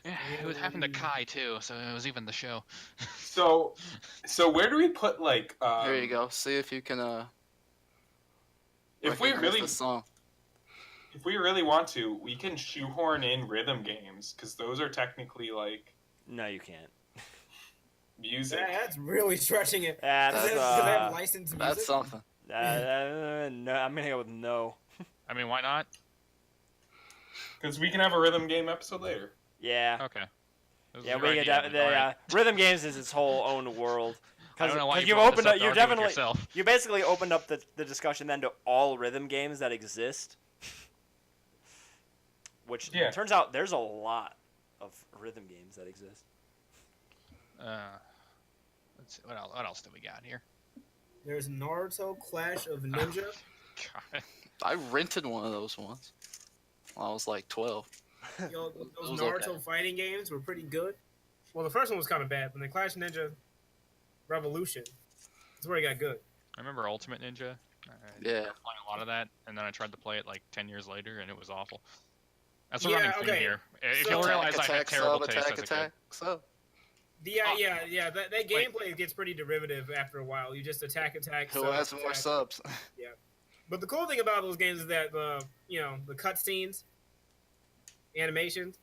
Yeah, it would happen to Kai too, so it was even the show. So where do we put like? There you go. See if you can If we recognize really, the song. if we really want to, we can shoehorn in rhythm games because those are technically like No, you can't. music. That's really stretching it. That's Does it have licensed music? That's something. no. I'm gonna go with no. I mean, why not? Because we can have a rhythm game episode later. Yeah. Okay. This is Yeah, your we idea, get but alright. rhythm games is its whole own world. I don't know why you you've brought opened this up up, to you argue with definitely, yourself. you basically opened up the discussion then to all rhythm games that exist. Which turns out there's a lot of rhythm games that exist. Let's see, what else do we got here? There's Naruto Clash of Ninja. God. I rented one of those once. When I was like 12. Yo, those was Naruto okay. fighting games were pretty good. Well, the first one was kind of bad, but the Clash Ninja Revolution is where it got good. I remember Ultimate Ninja. Yeah. I played a lot of that, and then I tried to play it like 10 years later, and it was awful. That's a Yeah, running theme okay. here. If So- you'll realize I had Attack, terrible sub, taste attack, as a kid. attack, sub. Yeah. That gameplay gets pretty derivative after a while. You just attack. Who sub, has more attack. subs? But the cool thing about those games is that the cutscenes, animations,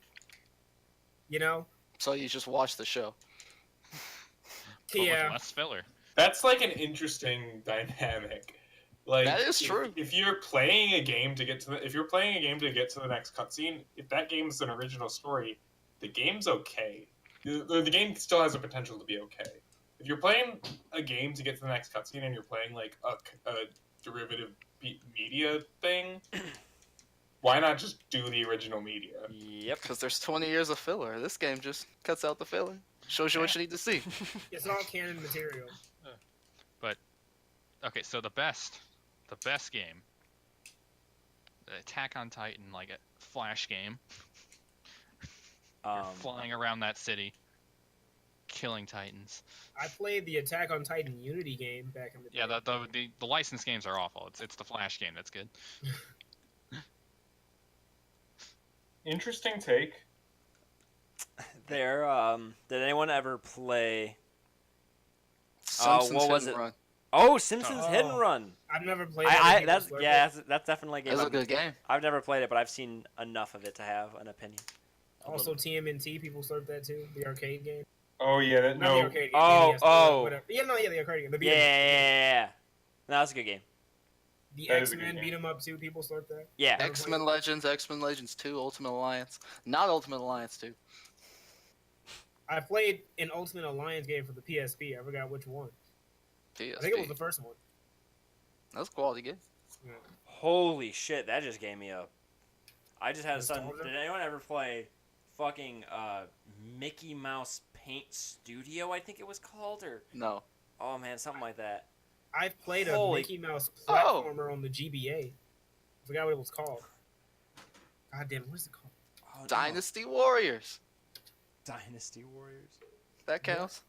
So you just watch the show. But with yeah. less filler. That's like an interesting dynamic. Like That is true. If you're playing a game to get to the next cutscene, if that game's an original story, the game's okay. The game still has a potential to be okay. If you're playing a game to get to the next cutscene and you're playing like a derivative media thing, why not just do the original media? Yep. Because there's 20 years of filler. This game just cuts out the filler. Shows you what you need to see. It's all canon material. Okay, so the best game, the Attack on Titan, like a Flash game. You're flying around that city, killing Titans. I played the Attack on Titan Unity game back in the day. Yeah, the licensed games are awful. It's the Flash game that's good. Interesting take. Did anyone ever play? Simpsons what was Hit and it? Run. Oh, Simpsons Oh. Hit and Run. I've never played it. That's definitely a game. It's a good game. I've never played it, but I've seen enough of it to have an opinion. Also, TMNT, people slurp that too. The arcade game. Oh yeah, Not the no. arcade game. Oh, NES, oh. whatever. Yeah, the arcade game. The beat 'em up. Yeah. No, that's a good game. The That is a good X-Men game. beat 'em up too. People slurp that. Yeah. X-Men Legends 2, Ultimate Alliance. Not Ultimate Alliance 2. I played an Ultimate Alliance game for the PSP. I forgot which one. PSP. I think it was the first one. That was a quality game. Yeah. Holy shit, that just gave me a. I just had a sudden. Nostalgia? Did anyone ever play fucking Mickey Mouse Paint Studio? I think it was called, or No. oh man, something like that. I've played a Holy- Mickey Mouse Oh. platformer on the GBA. I forgot what it was called. God damn, what is it called? Oh, no. Dynasty Warriors. Dynasty Warriors. That counts.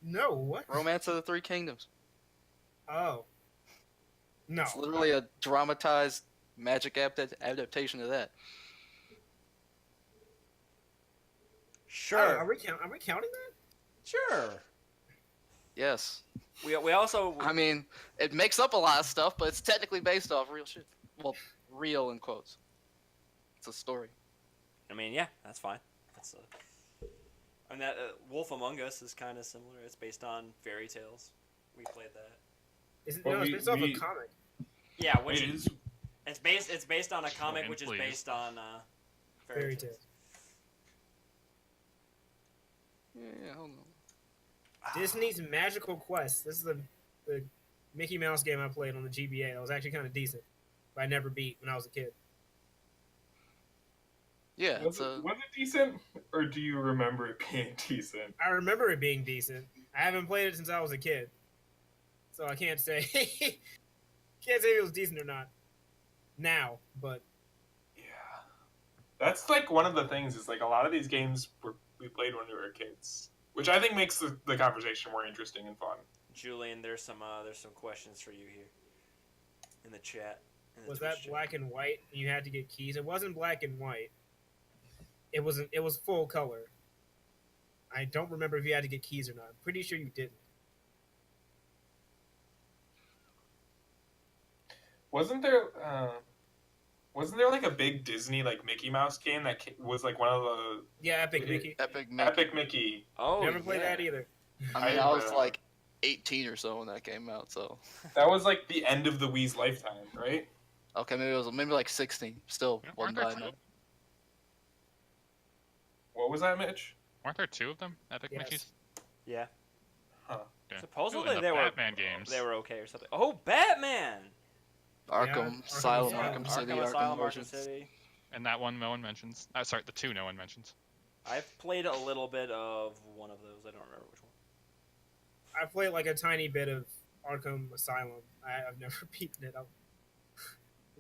No, what? Romance of the Three Kingdoms. Oh. No. It's literally a dramatized magic adaptation of that. Sure. Are we counting that? Sure. Yes. We also. I mean, it makes up a lot of stuff, but it's technically based off real shit. Well, real in quotes. It's a story. I mean, yeah, that's fine. That's I mean, that Wolf Among Us is kind of similar. It's based on fairy tales. We played that. Is it, Well, no, it's based off a comic. Yeah, which It is is. it's based on a comic which is please. based on fairy Fairy tales. tale. Yeah, hold on. Disney's Magical Quest. This is the Mickey Mouse game I played on the GBA. That was actually kind of decent, but I never beat when I was a kid. Yeah, Was it's a. it decent, or do you remember it being decent? I remember it being decent. I haven't played it since I was a kid, so I can't say if it was decent or not now. But Yeah, that's like one of the things. Is like a lot of these games we played when we were kids, which I think makes the conversation more interesting and fun. Julian, there's some questions for you here in the chat. in the was Twitch that chat. black and white? And you had to get keys. It wasn't black and white. It wasn't. It was full color. I don't remember if you had to get keys or not. I'm pretty sure you didn't. Wasn't there like a big Disney like Mickey Mouse game that was like one of the Yeah, Epic Mickey. Epic Mickey. Epic Mickey? Oh, Never played yeah. that either. I mean, I, I was uh, like 18 or so when that came out, so. That was like the end of the Wii's lifetime, right? Okay, maybe it was maybe like 16. Still, Yeah, wasn't aren't bad there enough. What was that, Mitch? Weren't there 2 of them? Epic Yes. Mickey's? Yeah. Huh. Yeah. Supposedly Ooh, and the they were Batman games. they were okay or something. Oh, Batman! Arkham Arkham Asylum, Asylum. Arkham City, Arkham Arkham Asylum, Arkham Origins. City. And that one no one mentions. Sorry, the 2 no one mentions. I've played a little bit of one of those. I don't remember which one. I played like a tiny bit of Arkham Asylum. I've never beaten it. I'll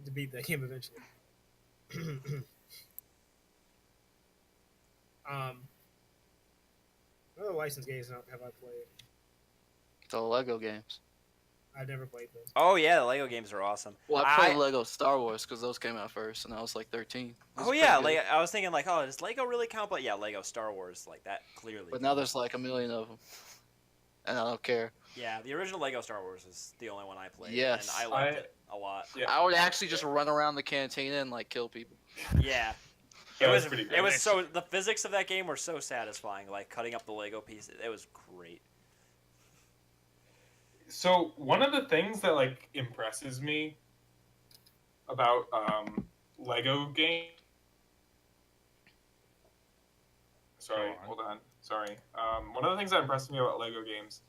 to beat that game eventually. What other licensed games have I played? The Lego games. I've never played those. Oh yeah, the Lego games are awesome. Well, I played Lego Star Wars because those came out first, and I was like 13. Those Oh are yeah, pretty like good. I was thinking like, oh, does Lego really count? But yeah, Lego Star Wars like that clearly. But now there's like a million of them, and I don't care. Yeah, the original Lego Star Wars is the only one I played. Yes. And I liked it a lot. Yeah. I would actually just run around the cantina and like kill people. Yeah. That It was pretty good. it was so the physics of that game were so satisfying. Like cutting up the Lego pieces, it was great. So one of the things that like impresses me about Lego game. Sorry, Go on. hold on. Sorry. One of the things that impresses me about Lego games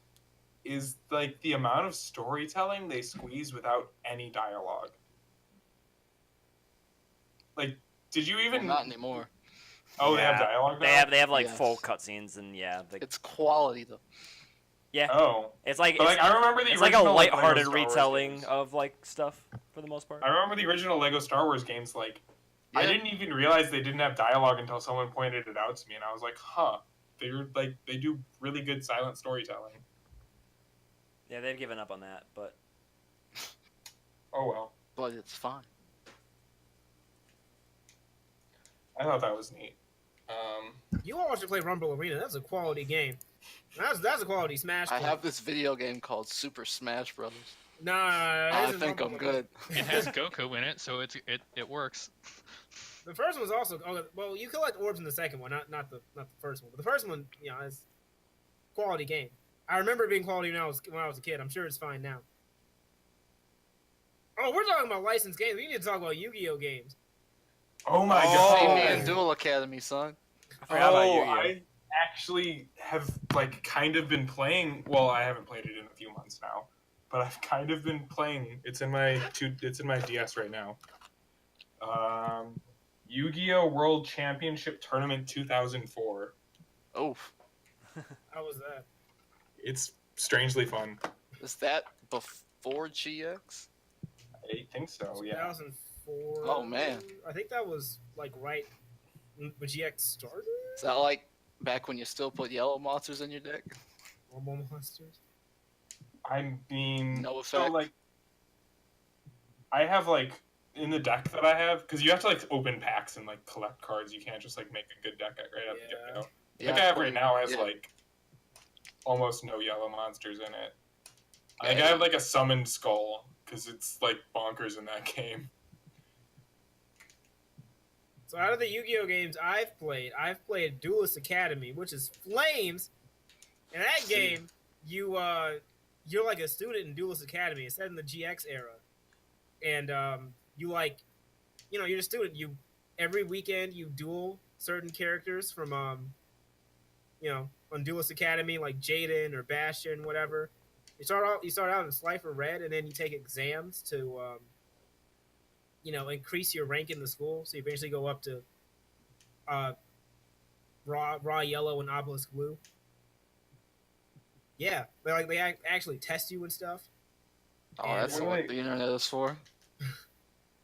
is like the amount of storytelling they squeeze without any dialogue. Like, did you Well, even? not anymore. Oh, they Yeah. have dialogue. They now? have like Yes. full cutscenes and yeah, It's quality though. Oh, it's like but like I remember the it's like a original, Lego lighthearted Star Wars retelling games. of like stuff for the most part. I remember the original Lego Star Wars games. Like, I Yeah. didn't even realize they didn't have dialogue until someone pointed it out to me, and I was like, "Huh." They do really good silent storytelling. Yeah, they've given up on that, but Oh well, But it's fine. I thought that was neat. You all should play Rumble Arena. That's a quality game. That's a quality Smash. I game. have this video game called Super Smash Brothers. Nah, I this is think I'm Rumble good. It has Goku in it, so it works. The first one's also well. You collect orbs in the second one, not the first one. But the first one, you know, is quality game. I remember it being quality when I was a kid. I'm sure it's fine now. Oh, we're talking about licensed games. We need to talk about Yu-Gi-Oh games. Oh my Oh. See god! me in Duel Academy, son. I forgot about Oh, Yu-Gi-Oh. I actually have like kind of been playing. Well, I haven't played it in a few months now, but I've kind of been playing. It's in my DS right now. Yu-Gi-Oh! World Championship Tournament 2004. Oh, How was that? It's strangely fun. is that before GX? I think so. Yeah. 2004. Oh, man. I think that was like right when GX started. Is that like back when you still put yellow monsters in your deck? Rumble Monsters. I mean, No so effect. like, I have like in the deck that I have because you have to like open packs and like collect cards. You can't just like make a good deck right out the Yeah. get-go. Yeah, The deck I have right now has yeah. like almost no yellow monsters in it. I Yeah, think I have like a summoned skull because it's like bonkers in that game. So out of the Yu-Gi-Oh games I've played Duelist Academy, which is flames. In that game, you're like a student in Duelist Academy. It's set in the GX era, and you like, you know, you're a student. You every weekend you duel certain characters from you know, on Duelist Academy like Jaden or Bastion, whatever. You start out in Slifer Red, and then you take exams to you know, increase your rank in the school. So you eventually go up to raw yellow and obelisk blue. Yeah, they actually test you and stuff. Oh, And that's wait, what wait. the internet is for.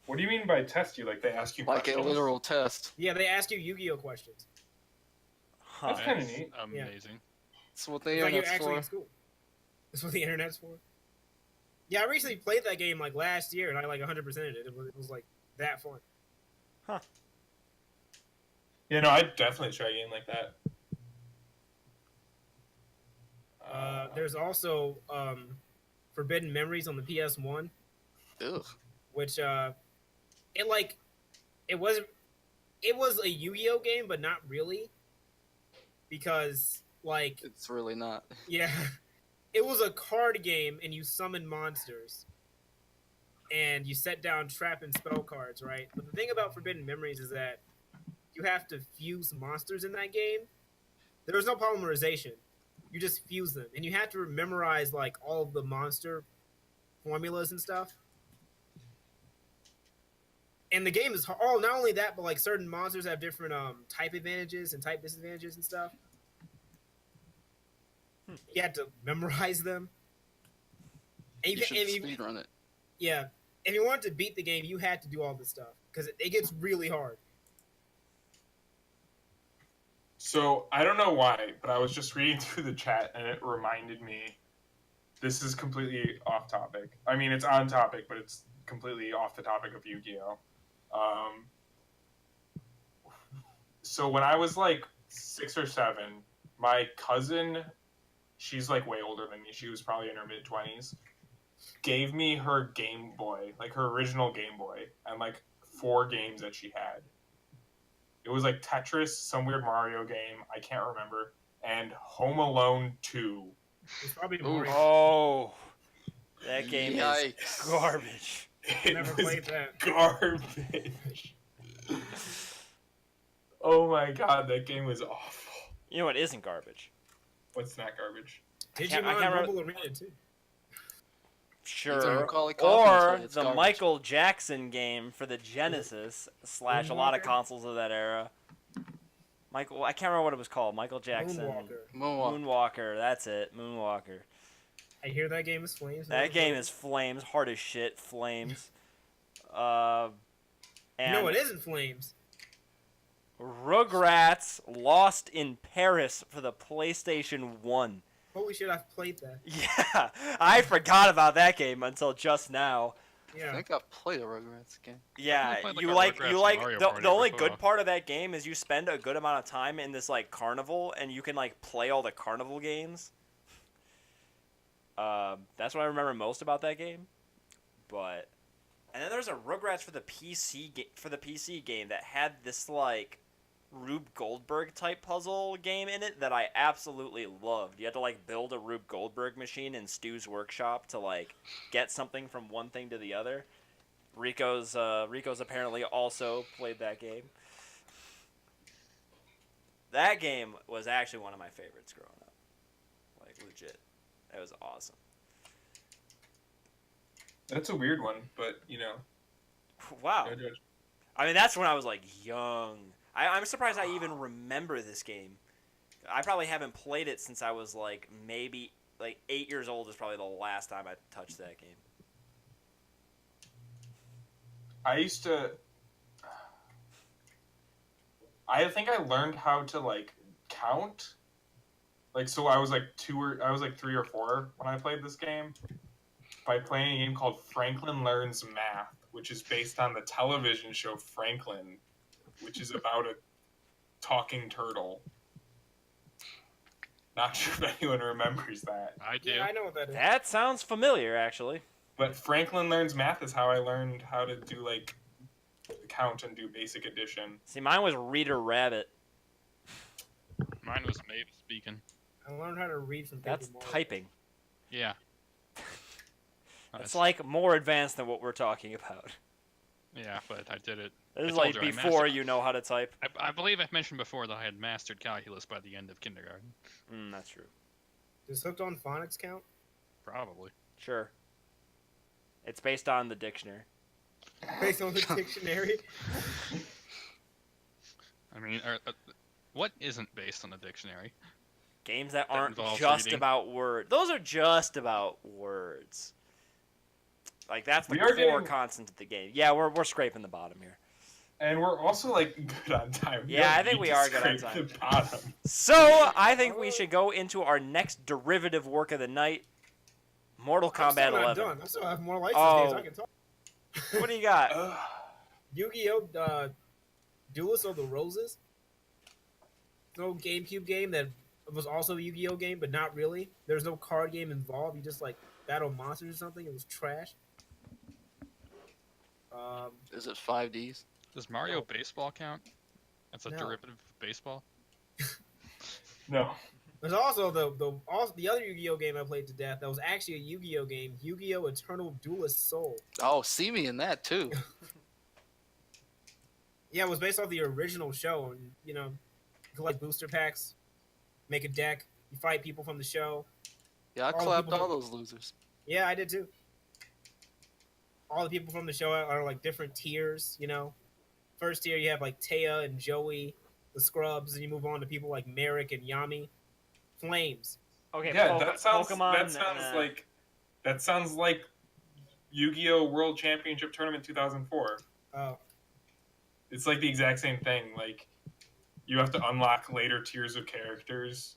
What do you mean by test you? Like they ask you Like a questions? literal test. Yeah, they ask you Yu-Gi-Oh questions. Huh. That's kinda neat. Amazing. That's what the It's like you're internet's actually in for. school. That's what the internet's for. Yeah, I recently played that game like last year, and I like 100%ed it. It was like that fun. Yeah, no, I'd definitely try a game like that. There's also Forbidden Memories on the PS1, Ugh. which it was a Yu-Gi-Oh game, but not really, because like It's really not. yeah, it was a card game, and you summon monsters, and you set down trap and spell cards, right? But the thing about Forbidden Memories is that you have to fuse monsters in that game. There was no polymerization. You just fuse them, and you have to memorize like all of the monster formulas and stuff. And the game is oh, not only that, but like certain monsters have different type advantages and type disadvantages and stuff. You had to memorize them. And You should speedrun it. Yeah, if you wanted to beat the game, you had to do all this stuff because it gets really hard. So I don't know why, but I was just reading through the chat and it reminded me. This is completely off topic. I mean, it's on topic, but it's completely off the topic of Yu-Gi-Oh. So when I was like 6 or 7, my cousin, she's like way older than me. She was probably in her mid-20s. Gave me her Game Boy, like her original Game Boy, and like 4 games that she had. It was like Tetris, some weird Mario game, I can't remember, and Home Alone 2. It's probably more. Oh, that game is Yikes. garbage. Never played that. Garbage. Oh my god, that game was awful. You know what isn't garbage? What's not garbage? I Digimon can't remember- Rumble Arena too. Sure. Macaulay Culkin Or told you it's the garbage. Michael Jackson game for the Genesis / a lot of Moonwalker? consoles of that era. Michael, I can't remember what it was called. Michael Jackson. Moonwalker. Moonwalker. That's it. Moonwalker. I hear that game is flames. That game is flames, hard as shit, flames. And No, it isn't flames. Rugrats Lost in Paris for the PlayStation 1. Holy shit, I've played that. Yeah, I forgot about that game until just now. I Yeah. think I've played a Rugrats game. Yeah, played, like, you a like Rugrats Mario the Party only before. good part of that game is you spend a good amount of time in this like carnival and you can like play all the carnival games. That's what I remember most about that game. But and then there's a Rugrats for the PC game that had this like Rube Goldberg type puzzle game in it that I absolutely loved. You had to like build a Rube Goldberg machine in Stu's workshop to like get something from one thing to the other. Rico's apparently also played that game. That game was actually one of my favorites growing up. Like legit. It was awesome. That's a weird one, but you know. Wow. No judge. I mean, that's when I was like young. I'm surprised I even remember this game. I probably haven't played it since I was like maybe like 8 years old is probably the last time I touched that game. I think I learned how to like count. Like so I was like 3 or 4 when I played this game by playing a game called Franklin Learns Math, which is based on the television show Franklin, which is about a talking turtle. Not sure if anyone remembers that. I do. Yeah, I know what that is. That sounds familiar, actually. But Franklin Learns Math is how I learned how to do like count and do basic addition. See, mine was Reader Rabbit. Mine was Maeve speaking. I learned how to read from That's Paper Mario. typing. Yeah. It's like more advanced than what we're talking about. Yeah, but I did it. This I is told like you I before mastered- you know how to type. I believe I've mentioned before that I had mastered calculus by the end of kindergarten. That's true. Does Hooked on Phonics count? Probably. Sure. It's based on the dictionary. Based on the dictionary? I mean, what isn't based on the dictionary? Games that That aren't involves just reading. about words. Those are just about words. Like that's the We are core getting- constant of the game. Yeah, we're scraping the bottom here. And we're also like good on time. Yeah, I don't think need we to are good on scrape time. the bottom. So I think we should go into our next derivative work of the night, Mortal I'm still Kombat not 11. done. I still have more license Oh. games I can talk. What do you got? Ugh. Yu-Gi-Oh! Duelist of the Roses. No GameCube game that was also a Yu-Gi-Oh! Game, but not really. There's no card game involved. You just like battle monsters or something. It was trash. Is it 5Ds? Does Mario Baseball count? That's a No. derivative of baseball? No. There's also the other Yu-Gi-Oh! Game I played to death that was actually a Yu-Gi-Oh! Game, Yu-Gi-Oh! Eternal Duelist Soul. Oh, see me in that too. Yeah, it was based off the original show, and you know, you collect booster packs, make a deck, you fight people from the show. Yeah, I All the clapped people all from- those losers. Yeah, I did too. All the people from the show are like different tiers, you know. First tier you have like Taya and Joey, the Scrubs, and you move on to people like Merrick and Yami. Flames. Okay, Yeah, that sounds Pokemon. that sounds like Yu-Gi-Oh! World Championship Tournament 2004. Uh, It's like the exact same thing. Like you have to unlock later tiers of characters,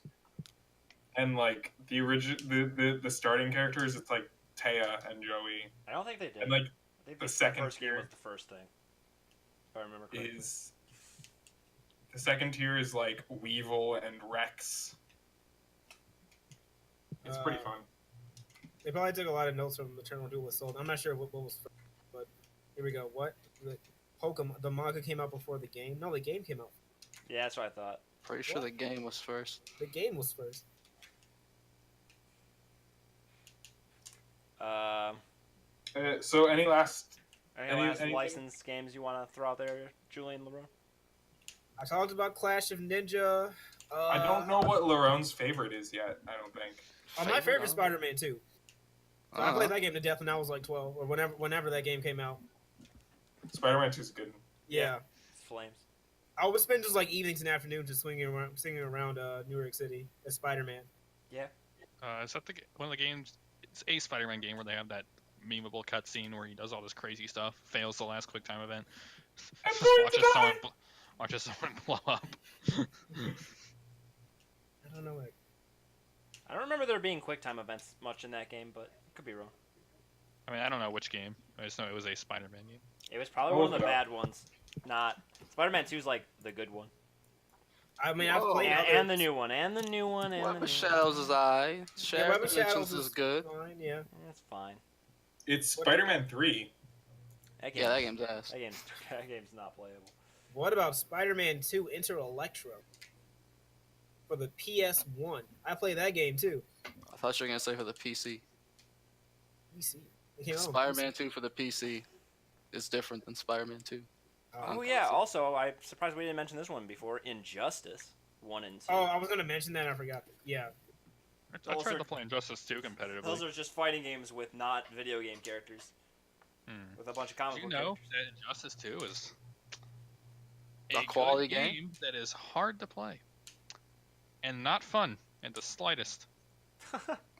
and like the original the starting characters, it's like Taya and Joey, I don't think they did. and like I think the second first game tier was the first thing. If I remember correctly. is the second tier is like Weevil and Rex. It's pretty fun. They probably took a lot of notes from Eternal Duel with Soul. I'm not sure what was first, but here we go. What? The Pokemon, the manga came out before the game? No, the game came out. Yeah, that's what I thought. Pretty sure the game was first. The game was first. So any last? Any last anything? licensed games you want to throw out there, Julian LeBron? I talked about Clash of Ninja. I don't know what Laron's favorite is yet. I don't think. My favorite Spider-Man 2. So I Uh-huh. played that game to death when I was like 12, or whenever that game came out. Spider-Man 2 is good. Yeah. Flames. I would spend just like evenings and afternoons just swinging around New York City as Spider-Man. Yeah. Is that one of the games? It's a Spider-Man game where they have that memeable cutscene where he does all this crazy stuff, fails the last quick time event, I'm just going to die! watches someone blow up. I don't know. Like, I don't remember there being QuickTime events much in that game, but could be wrong. I mean, I don't know which game. I just know it was a Spider-Man game. It was probably I'll one of look the it up. bad ones. Not Spider-Man 2 is like the good one, I mean, I've Whoa. played and the new one, and the new one, and the Web new of Shadows is eye. Yeah, Shadow Web of Shadows Dimensions is good. Fine, yeah. one. That's fine. It's Spider-Man 3. Yeah, that game's ass. That game's not playable. What about Spider-Man 2 Enter Electro for the PS1? I played that game too. I thought you were gonna say for the PC. PC. It came out on Spider-Man PC. 2 for the PC is different than Spider-Man 2. Oh yeah. Also, I'm surprised we didn't mention this one before. Injustice 1 and 2. Oh, I was gonna mention that. And I forgot. Yeah. I Those tried are- to play Injustice 2 competitively. Those are just fighting games with not video game characters, with a bunch of comic Did you book know characters. that Injustice 2 is A a quality good game? that is hard to play and not fun in the slightest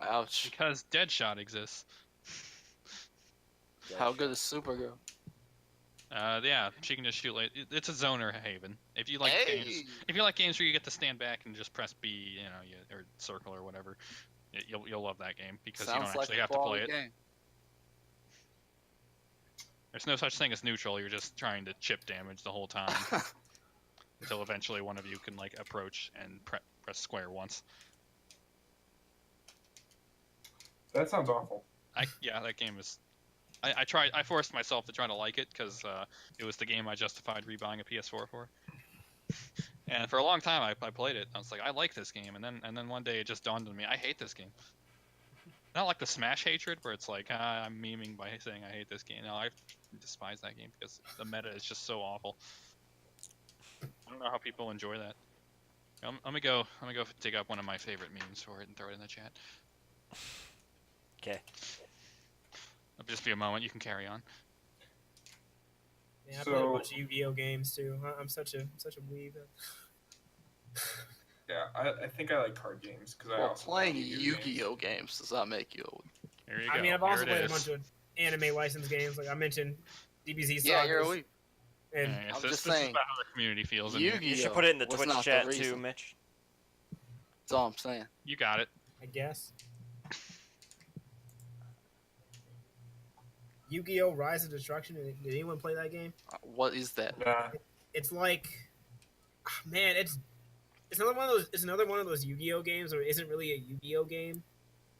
Ouch. because Deadshot exists. How good is Supergirl? Yeah, she can just shoot. It's a zoner haven. If you like Hey! games, where you get to stand back and just press B, or circle or whatever, you'll love that game because you Sounds don't like actually a have to play quality it. game. There's no such thing as neutral. You're just trying to chip damage the whole time until eventually one of you can approach and press square once. That sounds awful. That game is. I forced myself to try to like it because it was the game I justified rebuying a PS4 for. And for a long time, I played it. I was like, I like this game, and then one day it just dawned on me, I hate this game. Not like the Smash hatred, where it's like I'm memeing by saying I hate this game. No, I despise that game because the meta is just so awful. I don't know how people enjoy that. Let me go dig up one of my favorite memes for it and throw it in the chat. Okay. It'll just be a moment. You can carry on. Yeah, I played a bunch of Yu-Gi-Oh games too. I'm such a weeb. Yeah, I think I like card games because I Well, also playing like Yu-Gi-Oh games does not make you old. Here you go. I mean, I've also Here it played a is. bunch of anime licensed games. Like I mentioned, DBZ Sagas. Yeah, you're a weeb. And Yeah, I'm so just this is saying, about how the community feels. And you Yu-Gi-Oh! You should put it in the was Twitch not the chat too, reason. Mitch. That's all I'm saying. got it. I guess. Yu-Gi-Oh! Rise of Destruction. Did anyone play that game? What is that? Nah. It's like, man, it's another one of those. It's another one of those Yu-Gi-Oh games, or isn't really a Yu-Gi-Oh game.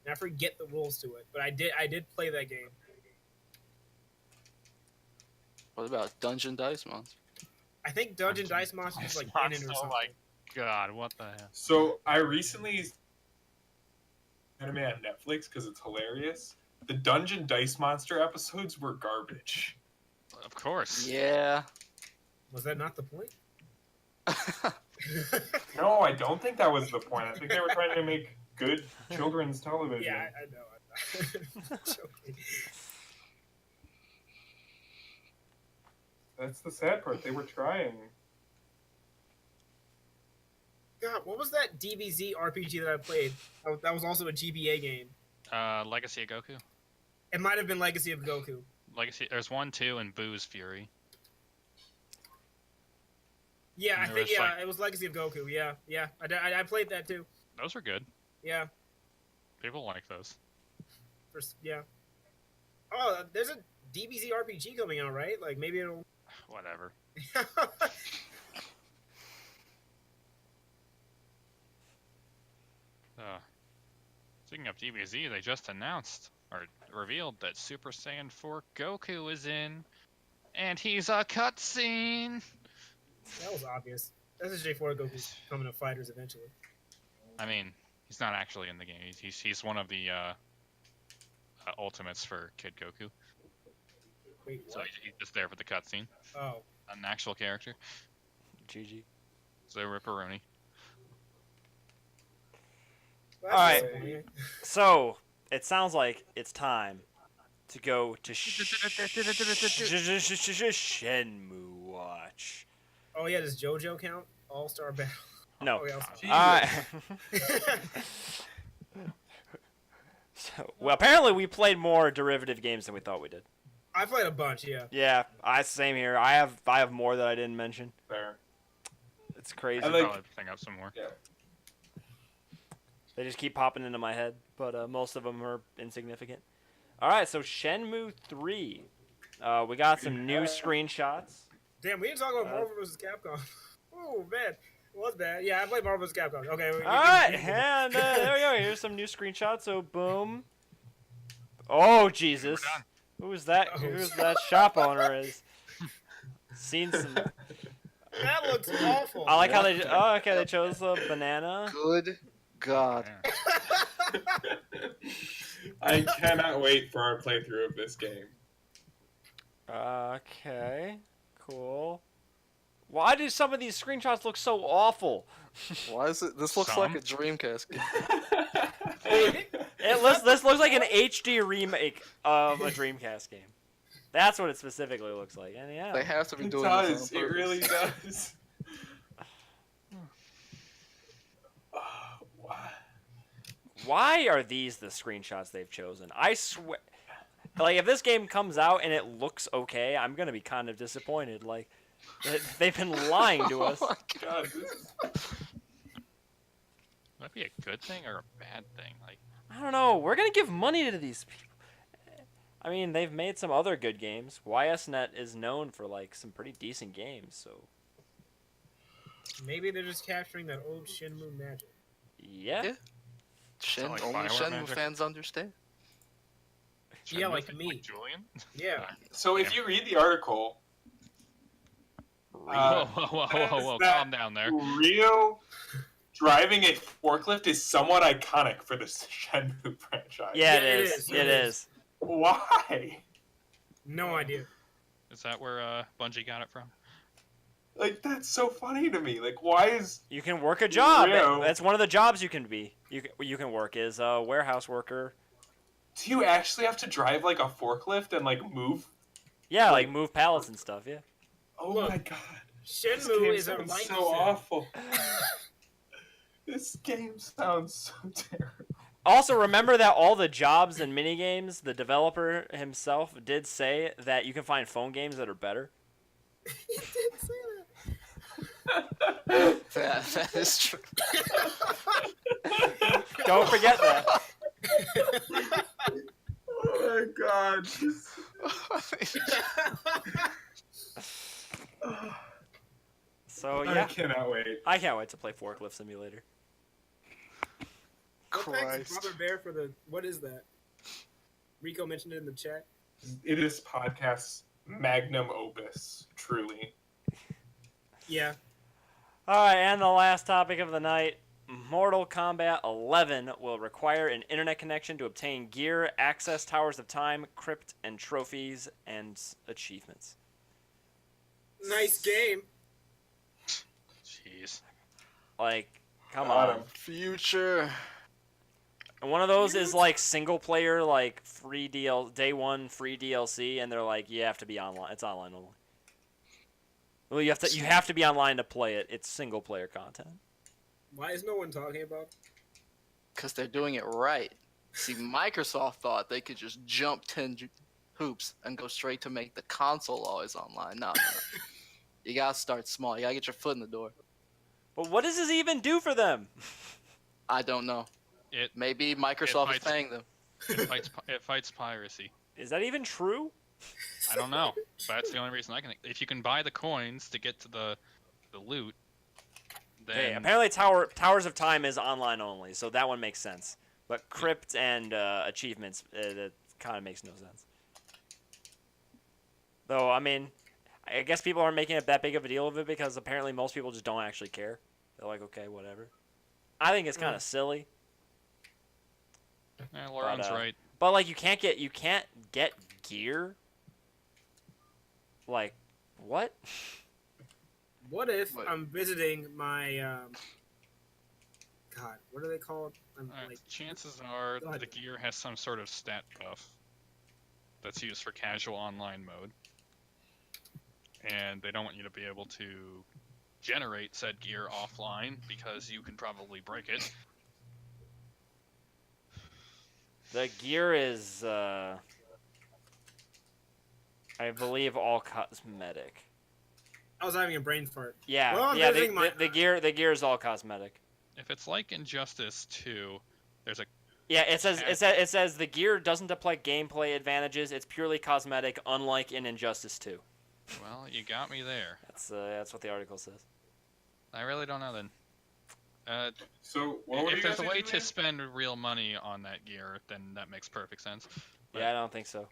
And I forget the rules to it, but I did play that game. What about Dungeon Dice Monster? I think Dungeon Dice Monster is like in it or Oh something. my god, what the hell? So I recently anime on Netflix because it's hilarious. The Dungeon Dice Monster episodes were garbage. Of course. Yeah. Was that not the point? No, I don't think that was the point. I think they were trying to make good children's television. Yeah, I know. I'm joking. That's the sad part. They were trying. God, what was that DBZ RPG that I played? That was also a GBA game. Legacy of Goku. It might have been Legacy of Goku. Legacy. There's 1, 2, and Boo's Fury. Yeah, I There think was, like- it was Legacy of Goku. Yeah. I played that too. Those were good. Yeah, People like those. yeah. Oh, there's a DBZ RPG coming out, right? Like maybe it'll. Whatever. Speaking of DBZ, they just announced or revealed that Super Saiyan 4 Goku is in, and he's a cutscene. That was obvious. SSJ4 Goku's coming to fighters eventually. I mean, he's not actually in the game. He's one of the ultimates for Kid Goku. Wait, So what? he's just there for the cutscene, Oh, not an actual character. GG. So Ripperoni. well, All right. disappointing. So it sounds like it's time to go to Shenmue Watch. Oh yeah, does JoJo count? All Star Battle. No. Oh, yeah, Jesus. Alright. So, well, apparently we played more derivative games than we thought we did. I played a bunch. Yeah. Yeah, same here. I have more that I didn't mention. There. It's crazy. I like- Probably bring up some more. Yeah. They just keep popping into my head, but most of them are insignificant. All right, so Shenmue 3. We got some new screenshots. Damn, we didn't talk about Marvel vs. Capcom. Oh man, it was bad. Yeah, I played Marvel vs. Capcom. Okay. All right, and there we go. Here's some new screenshots. So boom. Oh Jesus, We're done. who's that? Oh. Who's that shop owner? Is seen some. That looks awful. I like how they. Oh, okay. They chose a banana. Good God. Yeah. I cannot wait for our playthrough of this game. Okay, cool. Why do some of these screenshots look so awful? Why is it? This looks like a Dreamcast game. This looks like an HD remake of a Dreamcast game. That's what it specifically looks like. And yeah, They have to be It doing does. this on It purpose. really does. Why? why are these the screenshots they've chosen? I swear, like if this game comes out and it looks okay, I'm gonna be kind of disappointed. Like they've been lying to us. Oh my God. God, this is... Might be a good thing or a bad thing. Like, I don't know. We're gonna give money to these people. I mean, they've made some other good games. YSNet is known for like some pretty decent games, so Maybe they're just capturing that old Shenmue magic. yeah. Yeah. Shen, like only Bioware Shenmue magic? fans understand. Yeah, Shenmue like thing, me. Julian. Yeah. So if you read the article, Whoa, whoa! that- Calm down there. Rio driving a forklift is somewhat iconic for the Shenmue franchise. Yeah, Yeah, it it is. is. It It is. Why? No idea. Is that where Bungie got it from? Like, that's so funny to me. Like, why is... You can work a job. Rio- That's one of the jobs you can be. You can work is a warehouse worker. Do you actually have to drive, like, a forklift and, like, move? Yeah, like move pallets and stuff. Yeah. Oh Look, my god. This Shenmue game is a sounds light so sim. awful. This game sounds so terrible. Also, remember that all the jobs and minigames, the developer himself did say that you can find phone games that are better. He did say That is true. Don't forget that. Oh my god. So I yeah, cannot wait. I can't wait to play Forklift Simulator. Well, thanks, Christ. Brother Bear, for the. What is that? Rico mentioned it in the chat. It is podcast's magnum opus, truly. Yeah. All right, and the last topic of the night: Mortal Kombat 11 will require an internet connection to obtain gear, access Towers of Time, crypt, and trophies and achievements. Nice game. Jeez. Like, come Got on. him. Future. And one of those is like single player, like free day one free DLC, and they're like, you have to be online. It's online only. Well, you have to be online to play it. It's single player content. Why is no one talking about? Because they're doing it right. See, Microsoft thought they could just jump 10 hoops and go straight to make the console always online. No. You gotta start small. You gotta get your foot in the door. But what does this even do for them? I don't know. Maybe Microsoft is paying them. It fights piracy. Is that even true? I don't know. But that's the only reason I can. If you can buy the coins to get to the loot, then Okay, apparently Towers of Time is online only, so that one makes sense. But Crypt and achievements, that kind of makes no sense. Though, I mean, I guess people aren't making it that big of a deal of it because apparently most people just don't actually care. They're like, okay, whatever. I think it's kind of silly. Lauren's right. But like, you can't get gear. Like, what? What if What? I'm visiting my God, what are they called? I'm like, Chances are God. the gear has some sort of stat buff that's used for casual online mode, and they don't want you to be able to generate said gear offline because you can probably break it. The gear is, I believe, all cosmetic. I was having a brain fart. Yeah, Well, I'm yeah. visiting my- The gear is all cosmetic. If it's like Injustice 2, there's a Yeah, it says the gear doesn't apply gameplay advantages. It's purely cosmetic, unlike in Injustice 2. well, you got me there. That's what the article says. I really don't know then. So what were you If there's a guys way doing? to spend real money on that gear, then that makes perfect sense. Yeah, I don't think so.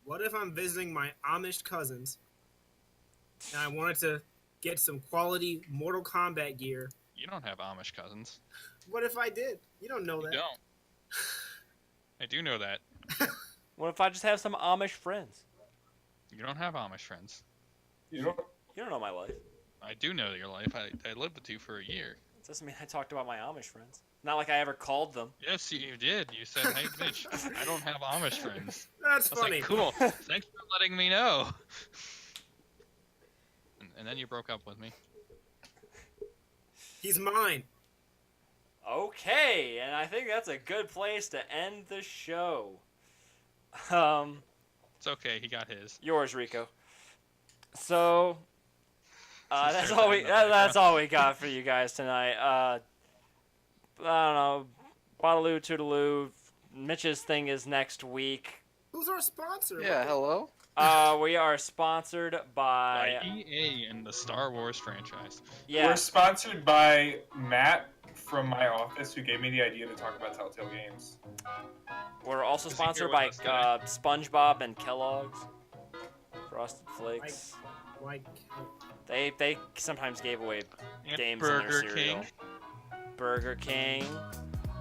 What if I'm visiting my Amish cousins and I wanted to get some quality Mortal Kombat gear? You don't have Amish cousins. What if I did? You don't know You that. don't. I do know that. What if I just have some Amish friends? You don't have Amish friends. You know, You don't know my life. I do know your life. I lived with you for a year. It doesn't mean I talked about my Amish friends. Not like I ever called them. Yes, you did. You said, hey, bitch, I don't have Amish friends. That's I was funny. like, cool. Thanks for letting me know. And then you broke up with me. He's mine. Okay, and I think that's a good place to end the show. It's okay. He got his. Yours, Rico. So, that's There's all we another that's Rico. all we got for you guys tonight. I don't know. Bottaloo, Toodaloo. Mitch's thing is next week. Who's our sponsor? Yeah, hello? We are sponsored By by EA in the Star Wars franchise. yeah. we're sponsored by Matt from my office, who gave me the idea to talk about Telltale games. We're also Is he sponsored here by with us today? SpongeBob and Kellogg's. Frosted Flakes. Like, They sometimes gave away And games in their Burger cereal. King. Burger King.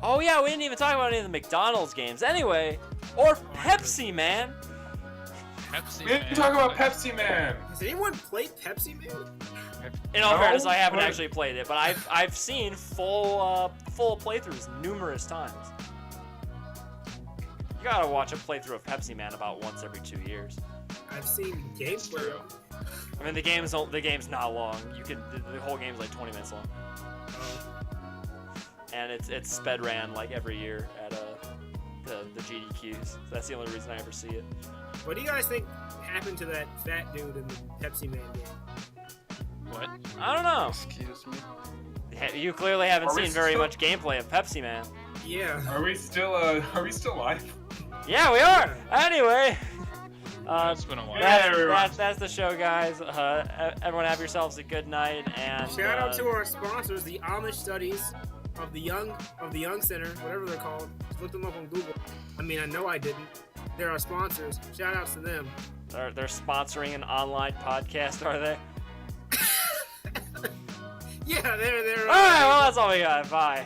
Oh yeah, we didn't even talk about any of the McDonald's games. Anyway, or Pepsi Man. Pepsi We didn't Man. talk about Pepsi Man. has anyone played Pepsi Man? In all No, fairness, I haven't but- actually played it, but I've seen full playthroughs numerous times. You gotta watch a playthrough of Pepsi Man about once every 2 years. I've seen gameplay. true. I mean, the game's not long. The whole game's like 20 minutes long, and it's sped ran like every year at the GDQs. So that's the only reason I ever see it. What do you guys think happened to that fat dude in the Pepsi Man game? What? I don't know. Excuse me. You clearly haven't Are we seen very still- much gameplay of Pepsi Man. Yeah. Are we still live? Yeah, we are. Anyway, It's been a while. Yeah, everyone. that's the show, guys. Everyone have yourselves a good night, and Shout out to our sponsors, the Amish Studies of the Young Center, whatever they're called. Just look them up on Google. I mean, I know I didn't. They're our sponsors. Shout outs to them. they're sponsoring an online podcast, are they? Yeah, they're. All right, well that's all we got. Bye.